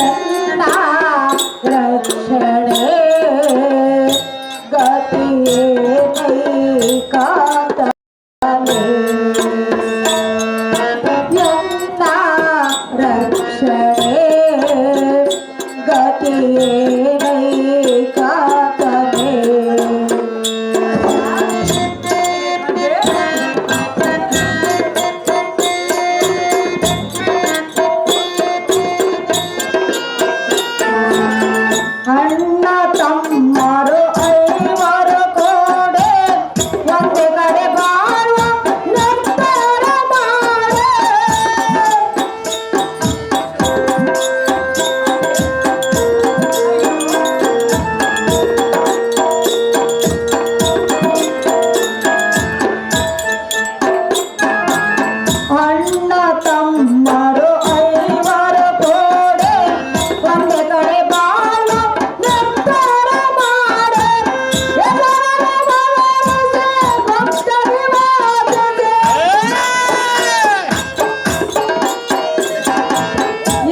ಎಲ್ಲ ರಕ್ಷಣೆ ಗತಿಯೇ ಕೈಕಾತನೆ. ಎಲ್ಲ ರಕ್ಷಣೆ ಗತಿಯೇ ಕೈಕಾತನೆ. ಅಣ್ಣ ತಮ್ಮರು ಐವರು ಕೋಡೆ ಒಂದೇ ಕಡೆ ಬಾಳುವ ನಿರ್ಧಾರ ಮಾಡೆ. ಅಣ್ಣ ತಮ್ಮರು ಐವರು ಕೋಡೆ ಒಂದೇ ಕಡೆ ಬಾಳುವ ನಿರ್ಧಾರ ಮಾಡೆ. ಎಲ್ಲರ ಭರವಸೆ ಭಕ್ತರಿ ವಾಸನೆ.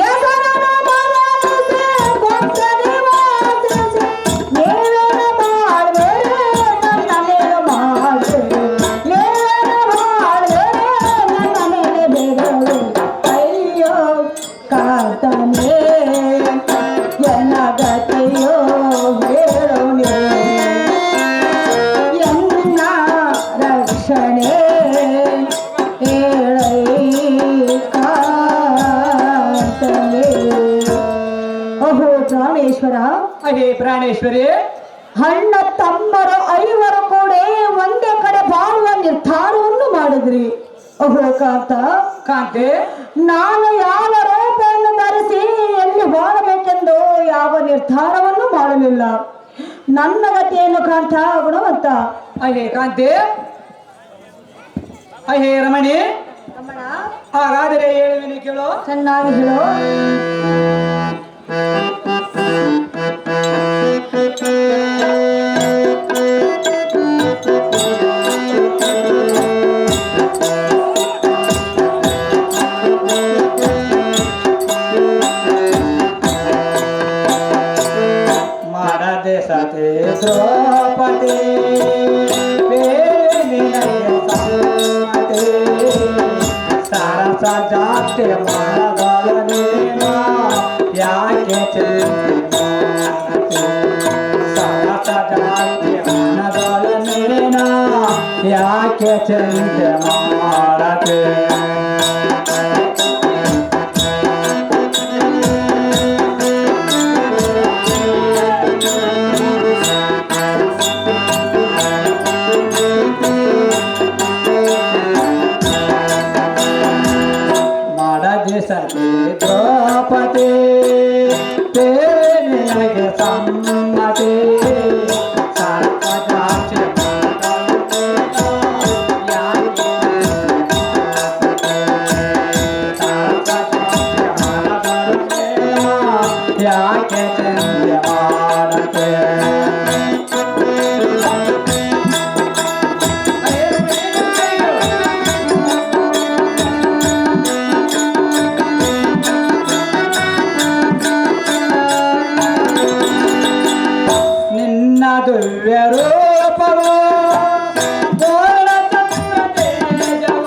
ಎಲ್ಲರ ಭರವಸೆ ಭಕ್ತರಿ ವಾಸನೆ. ನೀವೇನ ಮಾಡ್ಬೇರೆ ನನ್ನ ಮೇಲೆ ಮಾಡ್ಬೇರೆ. ನೀವೇನ ಮಾಡ್ಬೇರೆ ನನ್ನ ಮೇಲೆ ಬೇಡವೆ. ಅಯ್ಯೋ ಕಾಂತನೇ ಎನ್ನ ಗತಿಯೋ ಹೇಳೋಣೆ. ಎನ್ನ ರಕ್ಷಣೆ ಹೇಳೈ ಕಾಂತನೇ. ಓಹೋ ಪ್ರಾಣೇಶ್ವರ, ಹೇ ಪ್ರಾಣೇಶ್ವರಿ, ಅಣ್ಣ ತಮ್ಮರು ಐವರು ಕೂಡ ಒಂದೇ ಕಡೆ ಬಾಳುವ ನಿರ್ಧಾರವನ್ನು ಮಾಡಿದ್ರಿ. ಓಹೋ ಕಾಂತ, ಕಾಂತೆ, ನಾನು ಯಾವ ರೂಪವನ್ನು ಧರಿಸಿ ಎಲ್ಲಿ ಬಾಳಬೇಕೆಂದು ಯಾವ ನಿರ್ಧಾರವನ್ನು ಮಾಡಲಿಲ್ಲ. ನನ್ನ ಗತಿಯನ್ನು ಕಾಂತ ಗುಣವಂತ. ಹೇ ಕಾಂತೆ, ಹೇ ರಮಣಿ, ಹಾಗಾದರೆ ಹೇಳುವಿನಿ ಕೇಳು. ಚೆನ್ನಾಗಿ ಹೇಳು. ಮಾಡದೆ ಸತೆ ದ್ರೌಪದಿ ಬೇನಿನಗೆ ಸಮ್ಮತೆ. ಸರಸ ಜಾತಿ ಮಾಡದಳನೇನ ಯಾಕೆ ಚಿಂತೆ ಮಾಡತೆ. ಸರಸ ಜಾತಿ ಮಾಡದಳನೇನ ಯಾಕೆ ಚಿಂತೆ ಮಾಡತೆ. ಮಾಡದೆ ಸತಿ ದ್ರೌಪದಿ ಬೇನಿನಗೆ ಸಮ್ಮತೆ. ಸರಸ ಜಾತಿ ಯಾಕೆ ಚಿಂತೆ ಮಾಡತೆ. ನಿನ್ನ ದಿವ್ಯ ರೂಪವ ಪೂರ್ಣಚಂದ್ರ ತೇಜವ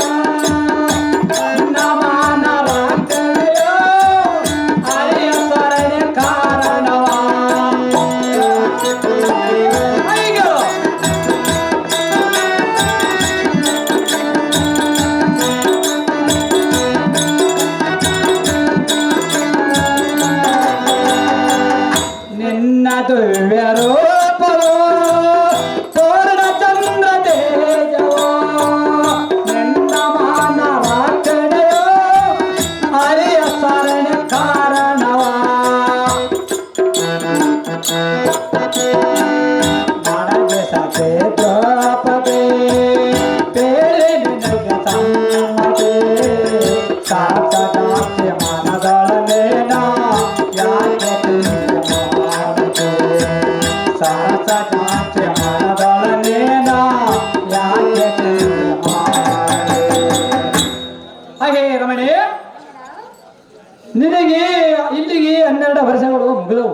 ನಮನರಾತ್ರಿಯೋ ಹರಿಯ ಸರಣಿ ಕಾರಣವ. ಅಯ್ಯೋ ನಿನ್ನ ದಿವ್ಯ ರೂಪವೋ ಪೂರ್ಣಚಂದ್ರ ತೇಜವೋ ನಿನ್ನ ಮಾನವಾಚನೆಯೋ ಹರಿಯ ಸರಣಿ ಕಾರಣವ. ಮಾಡದೆ ಸತೆ ದ್ರೌಪದಿ ಬೇನಿನಗೆ ಸಮ್ಮತೆ. ಸರಸ ಜಾತಿ ಮನದೊಳನೆ ಇಲ್ಲಿಗೆ 12 ವರ್ಷಗಳು ಮುಗಿದವು.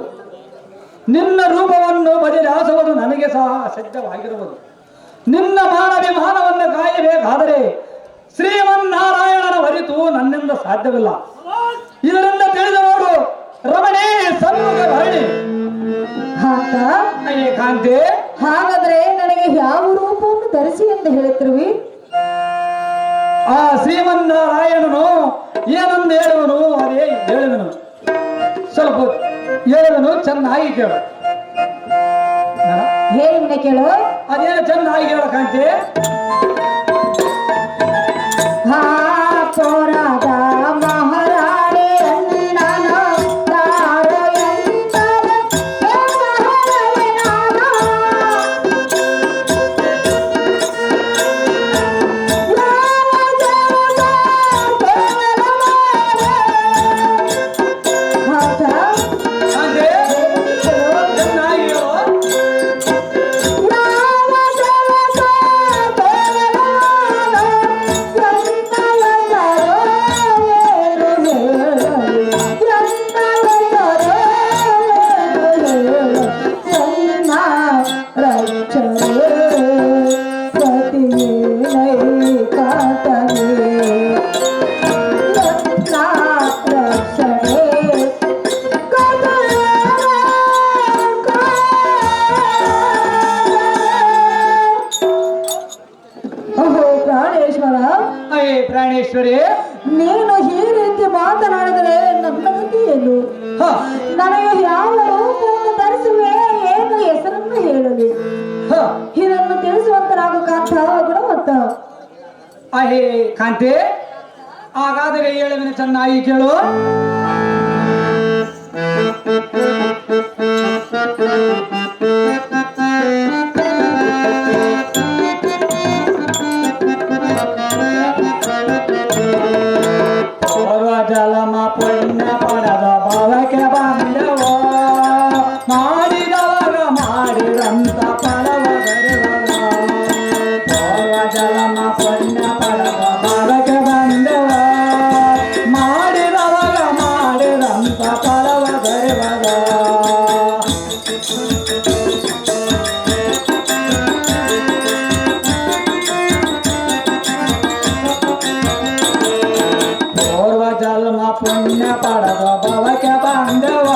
ನಿನ್ನ ರೂಪವನ್ನು ಬದಲಾಯಿಸುವುದು ನನಗೆ ಸಹ ಅಸಾಧ್ಯವಾಗಿರುವುದು. ನಿನ್ನ ಮಾನವಿಮಾನವನ್ನು ಕಾಯಬೇಕಾದರೆ ಶ್ರೀಮನ್ನಾರಾಯಣನ ಹೊರತು ನನ್ನಿಂದ ಸಾಧ್ಯವಿಲ್ಲ. ಇದರಿಂದ ತಿಳಿದು ನೋಡು ರಮಣಿ ಸಮ್ಮುಖ ಭರಣಿ. ಕಾಂತ, ಕಾಂತೆ, ಹಾಗಾದ್ರೆ ನನಗೆ ಯಾವ ರೂಪವನ್ನು ಧರಿಸಿ ಎಂದು ಹೇಳುತ್ತಿರುವಿ? ಆ ಶ್ರೀಮನ್ನಾರಾಯಣನು ಏನಂದು ಹೇಳುವನು ಅದೇ ಹೇಳುವನು. ಸ್ವಲ್ಪ ಹೇಳುವನು ಚೆನ್ನಾಗಿ ಕೇಳು. ಹೇಳಿ ಕೇಳು. ಅದೇನು ಚೆನ್ನಾಗಿ ಹೇಳ ಕಾಂತಿ. ಹಾ ಪೋರಾದ ಮಹಾರಾಣಿ ಪ್ರಾಣೇಶ್ವರಿ, ನೀನು ಈ ರೀತಿ ಮಾತನಾಡಿದರೆ ನನ್ನ ಗತಿ ಏನು? ನನಗೆ ಯಾವ ರೂಪವನ್ನು ಧರಿಸುವೆ, ಏನು ಹೆಸರನ್ನು ಹೇಳಲಿ? ಇದನ್ನು ತಿಳಿಸುವಂತರಾಗು ಕಾಂತ ಗುಣವಂತ. ಅಹೇ ಕಾಂತೆ, ಹಾಗಾದರೆ ಹೇಳುವಿನ ಚೆನ್ನಾಗಿ ಕೇಳು. ಜಲಮ ಪುಣ್ಯ ಪಡೆದ ಭಾವಕ್ಕೆ ಬಂದವ ಮಾಡಿದವಾಗ ಮಾಡಿದಂತ ಫಲವ ಬರುವ ಜಲಮ ಪುಣ್ಯ ಪಡೆದ ಭಾವಕ್ಕೆ ಬಂದವ ಮಾಡಿದವಾಗ ಮಾಡಿದಂತ ಫಲವ ಬರುವ ಜನ್ಮ ಪುಣ್ಯ ಪಡೆದ ಭವಕ್ಕೆ ಬಂದವ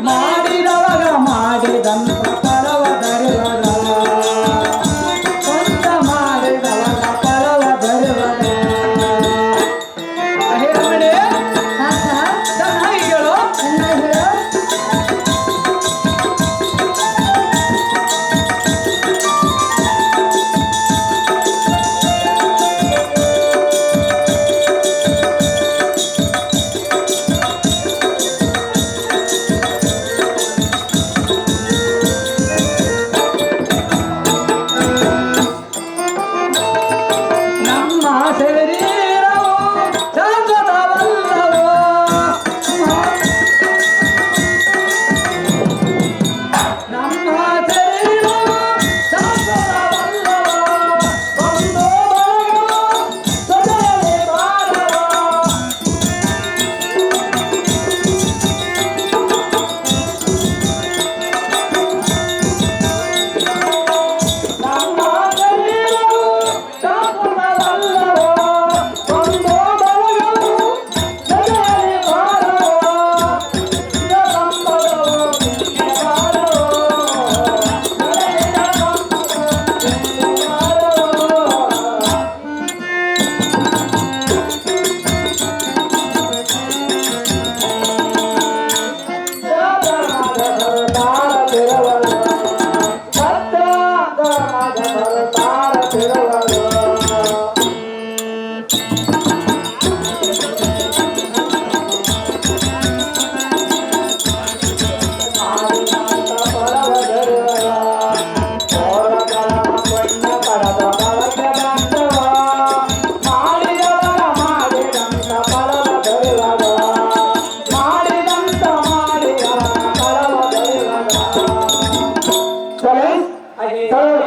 ಮಾಡಿದವಾಗ ಮಾಡಿದಂತ ಫಲವ ಬರುವದ ಸ್ವಂತ ಮಾಡಿದವಾಗ ಫಲವ ಬರುವದ. ಚೆನ್ನಾಗಿ ಹೇಳು.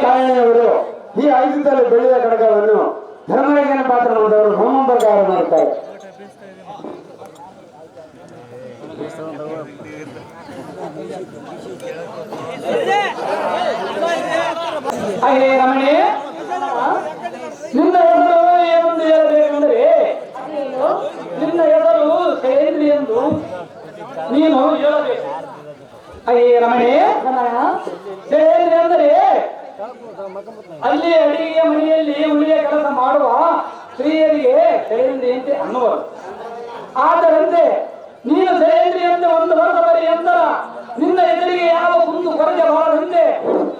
ತಾಯಿಯವರು ಈ 5 ತಲೆ ಬೆಳ್ಳಿಯ ಕಡಗವನ್ನು ಧರ್ಮರಾಜನ ಪಾತ್ರ ಮಾಡಿದವರು ಹೋಮಂಬರ್ಗಾರ ಮಾಡುತ್ತಾರೆ. ಹಾಗೆ ರಮಣಿ, ನಿನ್ನ ಹೆಸರು ಏನೊಂದು ಹೇಳಬೇಕೆಂದರೆ ನಿನ್ನ ಹೆಸರು ಶೈಲೇಂದ್ರಿ ಎಂದು ನೀನು ಹೇಳಬೇಕು. ಹಾಗೆ ರಮಣಿ, ಶೈಲೇಂದ್ರಿ ಅಂದರೆ ಅಲ್ಲಿ ಅಡಿಗೆ ಮನೆಯಲ್ಲಿ ಉಳಿಯ ಕೆಲಸ ಮಾಡುವ ಸ್ತ್ರೀಯರಿಗೆ ಶೈಲೇಂದ್ರಿ ಅಂತ ಅನ್ನುವರು. ಆದರಂತೆ ನೀನು ಶೈಲೇಂದ್ರಿ ಅಂತ ಒಂದು ವರ್ಷ ಪರ್ಯಂತರ ನಿನ್ನ ಎದುರಿಗೆ ಯಾವ ಕುಂದು ಕೊರತೆ ಬಾರದಂತೆ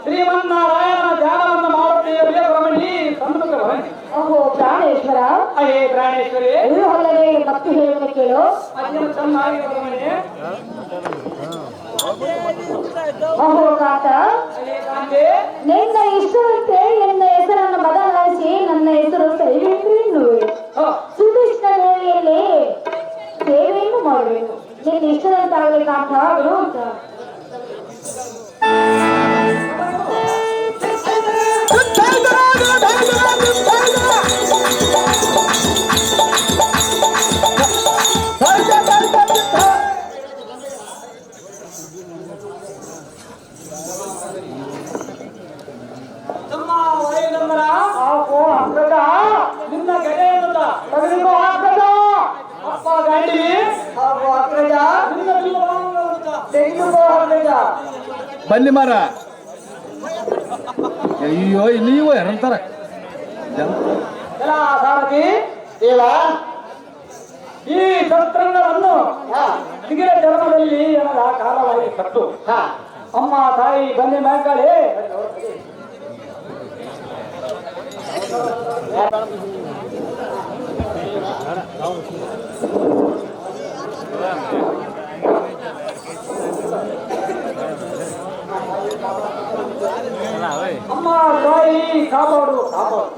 ಶ್ರೀಮನ್ನಾರಾಯಣನ ಧ್ಯಾನವನ್ನು ಮಾಡುತ್ತೇವೆ ರಮಣಿ. ಸಂತುಕ ಓಹೋ ಪ್ರಾಣೇಶ್ವರ, ಅಯ್ಯೇ ಪ್ರಾಣೇಶ್ವರಿ, ಇದು ಅಲ್ಲದೆ ಮತ್ತು ಹೇಳುವ ಕೇಳು. ಅದೇನು ಚೆನ್ನಾಗಿ ರಮಣಿ. ಓಹೋ ಕಾಂತ, ಅಯ್ಯೇ ಕಾಂತೆ, ನಿನ್ನ ಇಷ್ಟವಂತೆ ನನ್ನ ಹೆಸರನ್ನು ಬದಲಾಯಿಸಿ ನನ್ನ ಹೆಸರು ಶೈಲೇಂದ್ರಿ ಎನ್ನುವೆ. ಸುಕೃಷ್ಣ ವೇಳೆಯಲ್ಲಿ ಸೇವೆಯನ್ನು ಮಾಡಬೇಕು. ನಿನ್ನ ಇಷ್ಟದಂತಾಗಲಿ ಕಾಂತ, ಬಿಡು ಅಂತ. ನಮ್ಮ ವೈನಮ್ಮನ ಆಪೋ ಅಗ್ರಜ, ನಿನ್ನ ಗೆಳೆಯನದ ತಗಲಿಗೋ ಅಗ್ರಜ. ಅಪ್ಪ ಗಾಡಿ ಹಾಗೂ ಅಗ್ರಜ ನಿನ್ನ ತೆಗೆದುಕೋ ಅಗ್ರಜ. ಬನ್ನಿ ಮಾರ. ಅಯ್ಯೋ ನೀವು ಯಾರಂತಾರ ಎಲ್ಲ ಸಾರಥಿ ದೇವ, ಈ ಸತ್ರಂಗವನ್ನು ಹಿಗಿರ ಜನ್ಮದಲ್ಲಿ ಎನ್ನದ ಕಾಲವಾಗಿ ಕಟ್ಟು. ಅಮ್ಮ ತಾಯಿ ಬನ್ನಿ ಮಕ್ಕಳೇ. ಅಮ್ಮ ತಾಯಿ ಕಾಪಾಡು ಕಾಪಾಡು.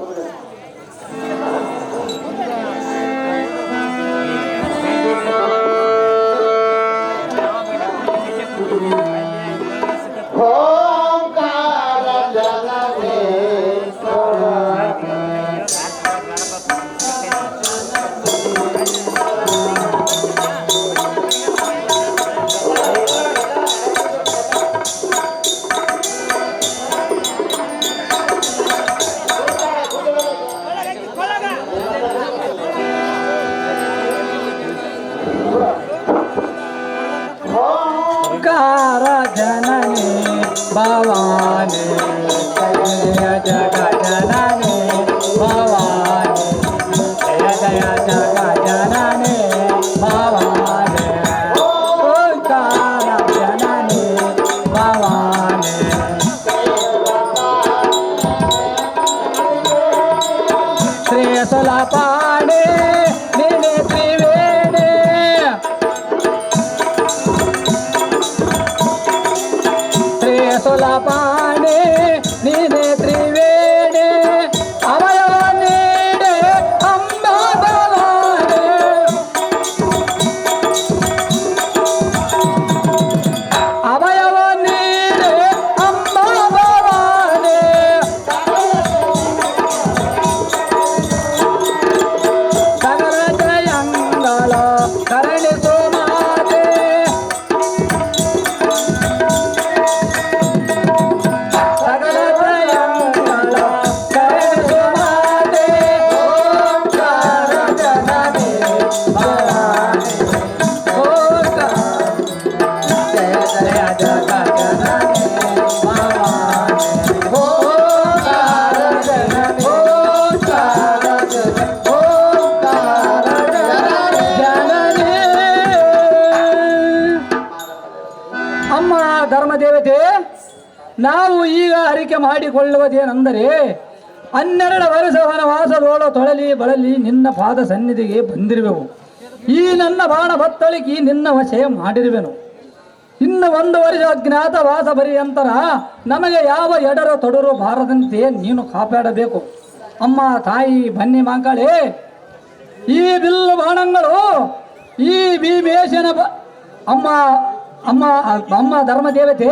ಕಾರ ಜನನಿ ಭವಾನಿ ಜಯ ಜಗ ಜನನಿ ಭವಾನಿ ಜಯ ಜಯ ಜಗ ಜನನಿ ಭವಾನಿ ಓಂಕಾರ ಜನನಿ ಭವಾನಿ ಶ್ರೀ ಸುಲಪಾಣಿ ನಿನೆ ತ್ರಿವೇಣಿ ಸುಲಪಾಣಿ ನೀನೆ ತ್ರಿವೇಣಿ ಅವಯವ ನೀಡೆ ಅಂಬ ಭವಾನಿ ಅವಯವ ನೀಡೆ ಅಂಬ ಭವಾನಿ ಸಕಲ ಜಯಂಗಳ ಕರುಣಿಸು ಮಾತೆ ಅಮ್ಮ ಧರ್ಮದೇವತೆ, ನಾವು ಈಗ ಅರಿಕೆ ಮಾಡಿಕೊಳ್ಳುವುದೇನೆಂದರೆ 12 ವರ್ಷ ವನವಾಸದೋಳ ತೊಳಲಿ ಬಳಲಿ ನಿನ್ನ ಪಾದ ಸನ್ನಿಧಿಗೆ ಬಂದಿರುವೆವು. ಈ ನನ್ನ ಬಾಣ ಬತ್ತಳಿಕೆ ನಿನ್ನ ವಶೆ ಮಾಡಿರುವೆನು. ಇನ್ನು 1 ವರ್ಷ ಅಜ್ಞಾತವಾಸ ಪರ್ಯಂತರ ನಮಗೆ ಯಾವ ಎಡರು ತೊಡರು ಬಾರದಂತೆ ನೀನು ಕಾಪಾಡಬೇಕು. ಅಮ್ಮ ತಾಯಿ ಬನ್ನಿ ಮಕ್ಕಳೇ, ಈ ಬಿಲ್ಲು ಬಾಣಗಳು ಈ ಭೀಮೇಶನ ಅಮ್ಮ ಅಮ್ಮ ಅಮ್ಮ ಧರ್ಮದೇವತೆ,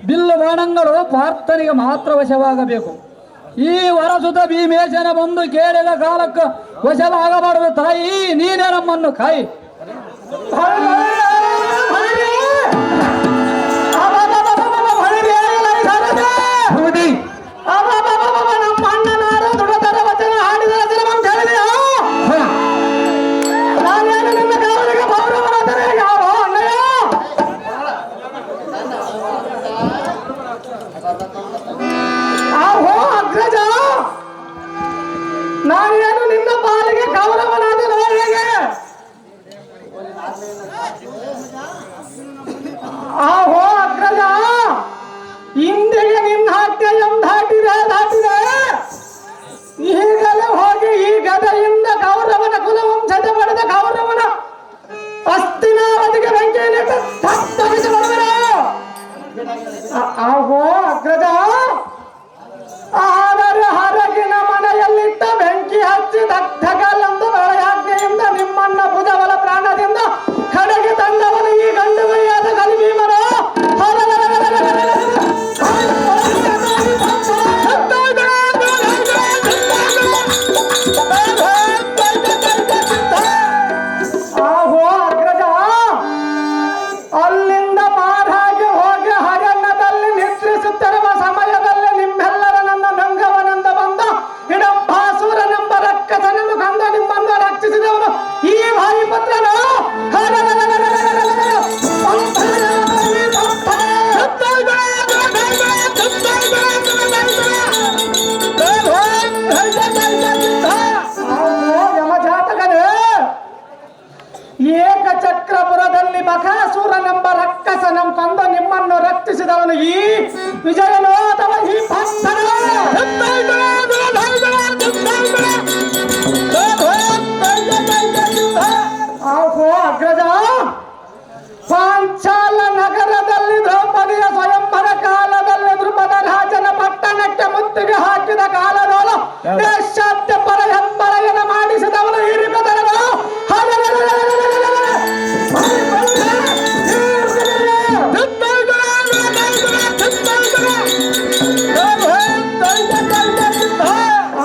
ಬಿಲ್ಲು ಬಾಣಗಳು ಪಾರ್ಥನಿಗೆ ಮಾತ್ರ ವಶವಾಗಬೇಕು. ಈ ವರಸುತ ಭೀಮೇಶನ ಬಂದು ಕೇಳಿದ ಕಾಲಕ್ಕೆ ವಶವಾಗಬಾರದು. ತಾಯಿ ನೀನೇ ನಮ್ಮನ್ನು ಕಾಯಿ. ಆಹೋ ಅಗ್ರಜ, ಇಂದಿಗೆ ನಿನ್ನ ಹತ್ಯೆ ದಾಟಿದೆ. ಈಗಲೇ ಹೋಗಿ ಈ ಗದೆಯಿಂದ ಕೌರವನ ಕುಲವಂಶದ ಪಡೆದ ಕೌರವನ ಅಸ್ತಿನಾವತಿಗೆ ಬೆಂಕಿಯಲ್ಲಿಟ್ಟು ತತ್ತರಿಸಿ ಬರುವರು. ಆಹೋ ಅಗ್ರಜ, ಆದರೆ ಹರಗಿನ ಮನೆಯಲ್ಲಿಟ್ಟ ಬೆಂಕಿ ಹಚ್ಚಿ ದಗ್ಧಗಲೆಂದು ಬೆಳೆಯಾಜ್ಞೆಯಿಂದ ನಿಮ್ಮನ್ನ ಭುಜಬಲ ಪ್ರಾಣದಿಂದ ಕಡೆಗೆ ತಂದವನು ಈ ಗಂಡು ಮೈಯಾದ ಕಲಿಭೀಮನು. ಆಹೋ ಅಗ್ರಜ, ಅಲ್ಲಿಂದ ಮಾರಾಗಿ ಹೋಗಿ ಹರಣ್ಯದಲ್ಲಿ ನಿದ್ರಿಸುತ್ತಿರುವ ಸಮಯದಲ್ಲಿ ನಿಮ್ಮೆಲ್ಲರ ನನ್ನ ನಂಗವನೆಂದ ಬಂದ ಹಿಡಂಬಾಸುರನೆಂಬ ರಕ್ಕಸನನ್ನು ಕಂಡು ನಿಮ್ಮನ್ನು ರಕ್ಷಿಸಿದವನು ಈ ವಾಯುಪುತ್ರನು. ಯಮಜಾತಕನೇ, ಏಕಚಕ್ರಪುರದಲ್ಲಿ ಬಕಾಸುರನೆಂಬ ರಕ್ಕಸನಂ ಕೊಂದು ನಿಮ್ಮನ್ನು ರಕ್ಷಿಸಿದವನು ಈ ವಿಜಯನೋ ಅಥವಾ ಈ ಭಕ್ತನೋ? ಆಹೋ ಅಗ್ರಜ, ಪಾಂಚಾಲ ನಗರದಲ್ಲಿ ದ್ರೌಪದಿಯ ಸ್ವಯಂವರ ಕಾಲದಲ್ಲಿ ದ್ರುಪದ ರಾಜನ ಪಟ್ಟಣಕ್ಕೆ ಮುತ್ತಿಗೆ ಹಾಕಿದ ಕಾಲದೋಳು ದೇಶಾದ್ಯ ಪರ ಹೆಬ್ಬರಯನ ಮಾಡಿಸಿದವನು ಈ ರಿಪದರನು.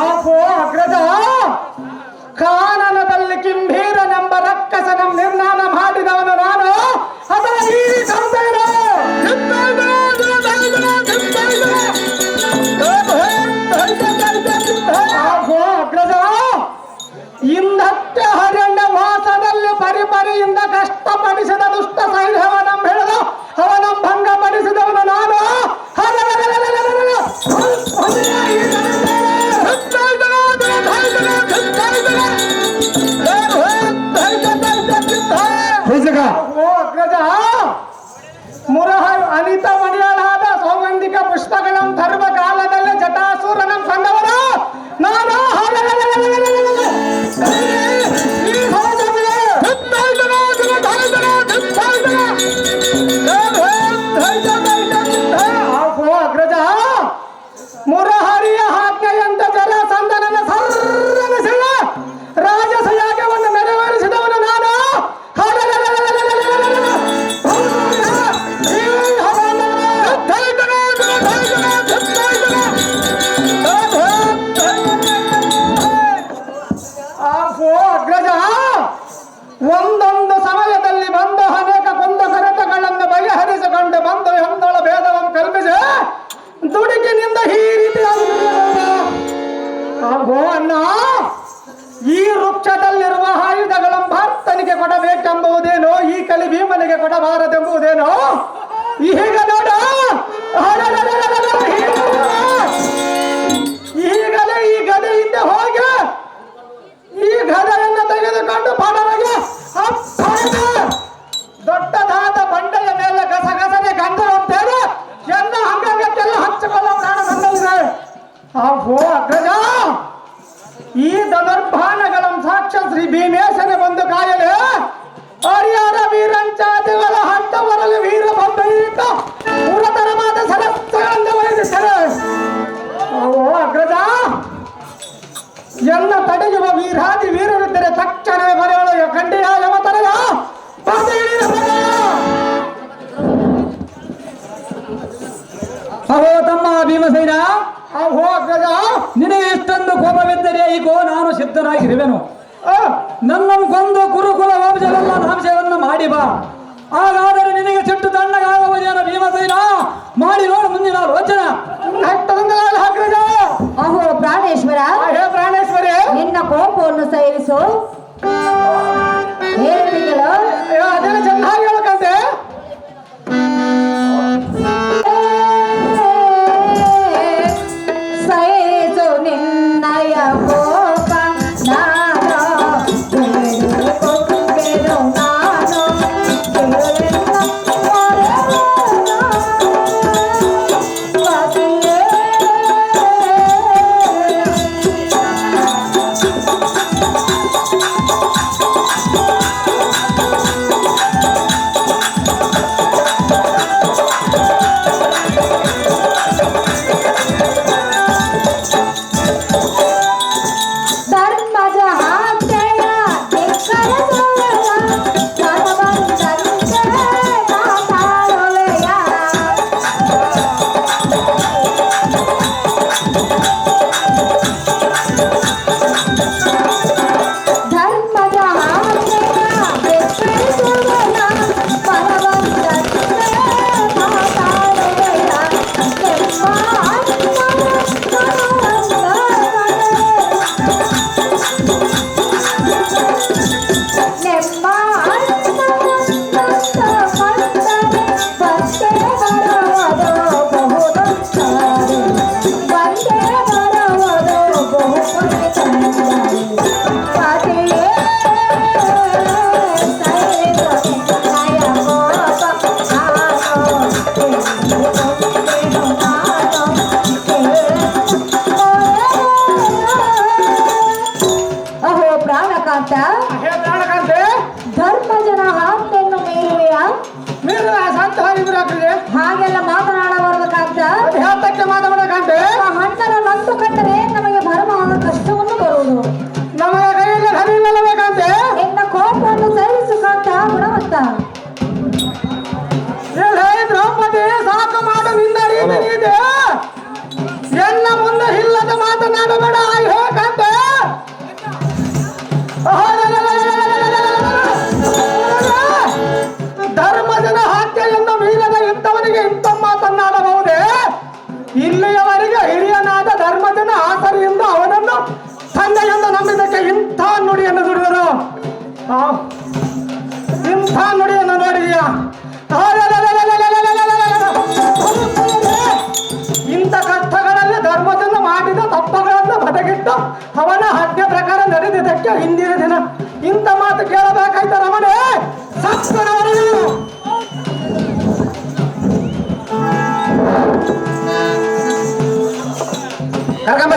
ಆಹೋ ಅಗ್ರಜ, ಕಾನನದಲ್ಲಿ ಕಿಂಭೀರನೆಂಬ ರಕ್ಕಸನ ನಿರ್ನಾಮ ಮಾಡಿದವನು ನಾನು ಅಥವಾ ಈ ಕಂಸೇನು? ಆಹೋ ಅಗ್ರಜ, ಇಂದಕ್ಕೆ ಹರಣ್ಯ ವಾಸದಲ್ಲಿ ಪರಿಪರಿಯಿಂದ ಕಷ್ಟಪಡಿಸಿದ ದುಷ್ಟ ಸೈನ್ಯವನಂ ಬೆಳೆದು ಅವನಂ ಭಂಗಪಡಿಸಿದವನು ನಾನು. ಅಗ್ರಜ, ಮುರಹ ಅನಿತ ಮಣಿಯಲಾದ ಸೌಗಂಧಿಕ ಪುಷ್ಪಗಳನ್ನು ತರುವ ಕಾಲದಲ್ಲಿ ಜಟಾಸುರನಂ ಕಂಡವನು ನಾನು. ಅಗ್ರಜ, ಮುರಹರಿಯ ಆಜ್ಞೆಯಂತೆ ಜಲಸಂಧನನ ಸರ್ರನಿಸಿದ ರಾಜಸಯಾಗವನ್ನು ನೆರವೇರಿಸಿದವನು ನಾನು. ಅಗ್ರಜ, ಒಂದೊಂದು ಸಮಯದಲ್ಲಿ ಬಂದು ಅನೇಕ ಕೊಂದ ಕೊರತೆಗಳನ್ನು ಬಗೆಹರಿಸಿಕೊಂಡು ಬಂದು ಎಂದೊಳ ಭೇದವನ್ನು ಕಲ್ಪಿಸಿ ದುಡುಕಿನಿಂದ ಈ ರೀತಿ ಆಗೋ ಅಣ್ಣ, ಈ ವೃಕ್ಷದಲ್ಲಿರುವ ಆಯುಧಗಳನ್ನು ಭರ್ತನಿಗೆ ಕೊಡಬೇಕೆಂಬುದೇನೋ ಈ ಕಲಿ ಭೀಮನಿಗೆ ಕೊಡಬಾರದೆಂಬುದೇನೋ ಈಗ ನೋಡ. ಈಗಲೇ ಈ ಗದೆಯಿಂದ ಹೋಗಿ ಈ ಗದೆಯನ್ನು ತೆಗೆದುಕೊಂಡು ಬಡವಗೆ ದೊಡ್ಡದಾದ ಬಂಡೆಯ ಮೇಲೆ ಗಸಗಸನೆ ಗಂಧವಂತೇನೆ ಎಲ್ಲ ಅಂಗಕ್ಕೆಲ್ಲ ಹಚ್ಚಿಕೊಳ್ಳೋ ಪ್ರಾಣ ಬಂದಲ್ಲಿದೆ. ಆಹೋ ಅಗ್ರಜ, ಈ ಧನುರ್ಬಾಣಗಳನ್ನು ಸಾಕ್ಷಾತ್ ಶ್ರೀ ಭೀಮೇಶನೆ ಬಂದು ಕಾಯಲೆ ಹರಿಹರ ವೀರಂಚಾದಿಗಳ ಹಟ್ಟವರಲ್ಲಿ ವೀರ ಬಂದ ಪುರತರವಾದ ಸರಸ್ಸಗಳಿಂದ ಒಯ್ದಿದ್ದಾರೆ. ಓ ಅಗ್ರಜ, ಎಲ್ಲ ತಡೆಯುವ ವೀರಾದಿ ವೀರರಿದ್ದರೆ ತಕ್ಷಣವೇ ಮನೆಯೊಳಗೆ ಖಂಡಿಯ ಯಮತನಯ ಅಹೋ ತಮ್ಮ ಭೀಮಸೇನ, ಅಹೋ ಅಗ್ರಜ, ನಿನಗೆ ಇಷ್ಟೊಂದು ಕೋಪವಿದ್ದರೆ ಈಗೋ ನಾನು ಸಿದ್ಧನಾಗಿರುವೆನು. ನನ್ನನ್ನು ಕೊಂದು ಕುರುಕುಲ ವಂಶವೆಲ್ಲ ನಾಂಶವನ್ನು ಮಾಡಿ ಬಾ. ಹಾಗಾದರೆ ನಿನಗೆ ಸಿಟ್ಟು ತಣ್ಣಗಾಗುವುದೇನ ಭೀಮಸೇನ? ಮಾಡಿ ನೋಡು ಮುಂದಿನ ಆಲೋಚನ. ಅಗ್ರಜ, ಅಹೋ ಪ್ರಾಣೇಶ್ವರ, ಹೇ ಪ್ರಾಣೇಶ್ವರಿ, ನಿನ್ನ ಕೋಪವನ್ನು ಸೈರಿಸು. ಹೇಳಿಗಳು ಅದನ್ನು ಚೆನ್ನಾಗಿ ಹೇಳ್ಕಂತೆ. ಸೈರಿಸು ನಿನ್ನಯ ಕೋಪ ನಾನು ಕೊಟ್ಟೆನು ನಾನು ನೀನು ಸಂತ ಇದ್ರಾಗ್ತದೆ ಹಾಗೆಲ್ಲ ಮಾತನಾಡಬಾರದಕ್ಕಾಗ್ತ ಅದು ಹೇಳ್ತಕ್ಕೆ ಮಾತಾಡಬೇಕಂತೆ ಹಣ್ಣನ ನಂಟು ಕಟ್ಟರೆ ನಮಗೆ ಭರಮವಾದ ಕಷ್ಟವನ್ನು ಬರುವುದು. ನಮಗೆ ಕೈಯಲ್ಲಿ ಹರಿ ಇಲ್ಲಬೇಕಂತೆ ನಿನ್ನ ಕೋಪವನ್ನು ಸಹಿಸುವಂತ ಗುಣವಂತ. ದ್ರೌಪದಿ ಸಾಕು ಮಾಡು ನಿನ್ನ ರೀತಿ ಇದೆ ಎನ್ನ ಮುಂದೆ ಇಲ್ಲದ ಮಾತನಾಡಬೇಡ ಹೇಗಂತೆ ಧರ್ಮಜನ ಹತ್ಯೆಯನ್ನು ಮೀರದ ಇಂಥವನಿಗೆ ಇಂಥ ಮಾತನಾಡಬಹುದೇ? ಇಲ್ಲಿಯವರೆಗೆ ಹಿರಿಯನಾದ ಧರ್ಮಜನ ಆಸರಿಯಿಂದ ಅವನನ್ನು ತಂದೆಯೆಂದು ನಂಬಿದ್ದಕ್ಕೆ ಇಂಥ ನುಡಿಯನ್ನು ನುಡಿದರು. ಇಂಥ ನುಡಿಯನ್ನು ನೋಡಿದೀಯಾ? ಇಂಥ ಕಷ್ಟಗಳಲ್ಲಿ ಧರ್ಮಜನ ಮಾಡಿದ ತಪ್ಪುಗಳನ್ನು ಬದಗಿಟ್ಟು ಅವನ ಆಜ್ಞೆ ಪ್ರಕಾರ ನಡೆದಿದ್ದಕ್ಕೆ ಹಿಂದಿನ ದಿನ ಇಂಥ ಮಾತು ಕೇಳಬೇಕಾಯ್ತ ರಮಣೆ ಕರ್ಕೊಂಬ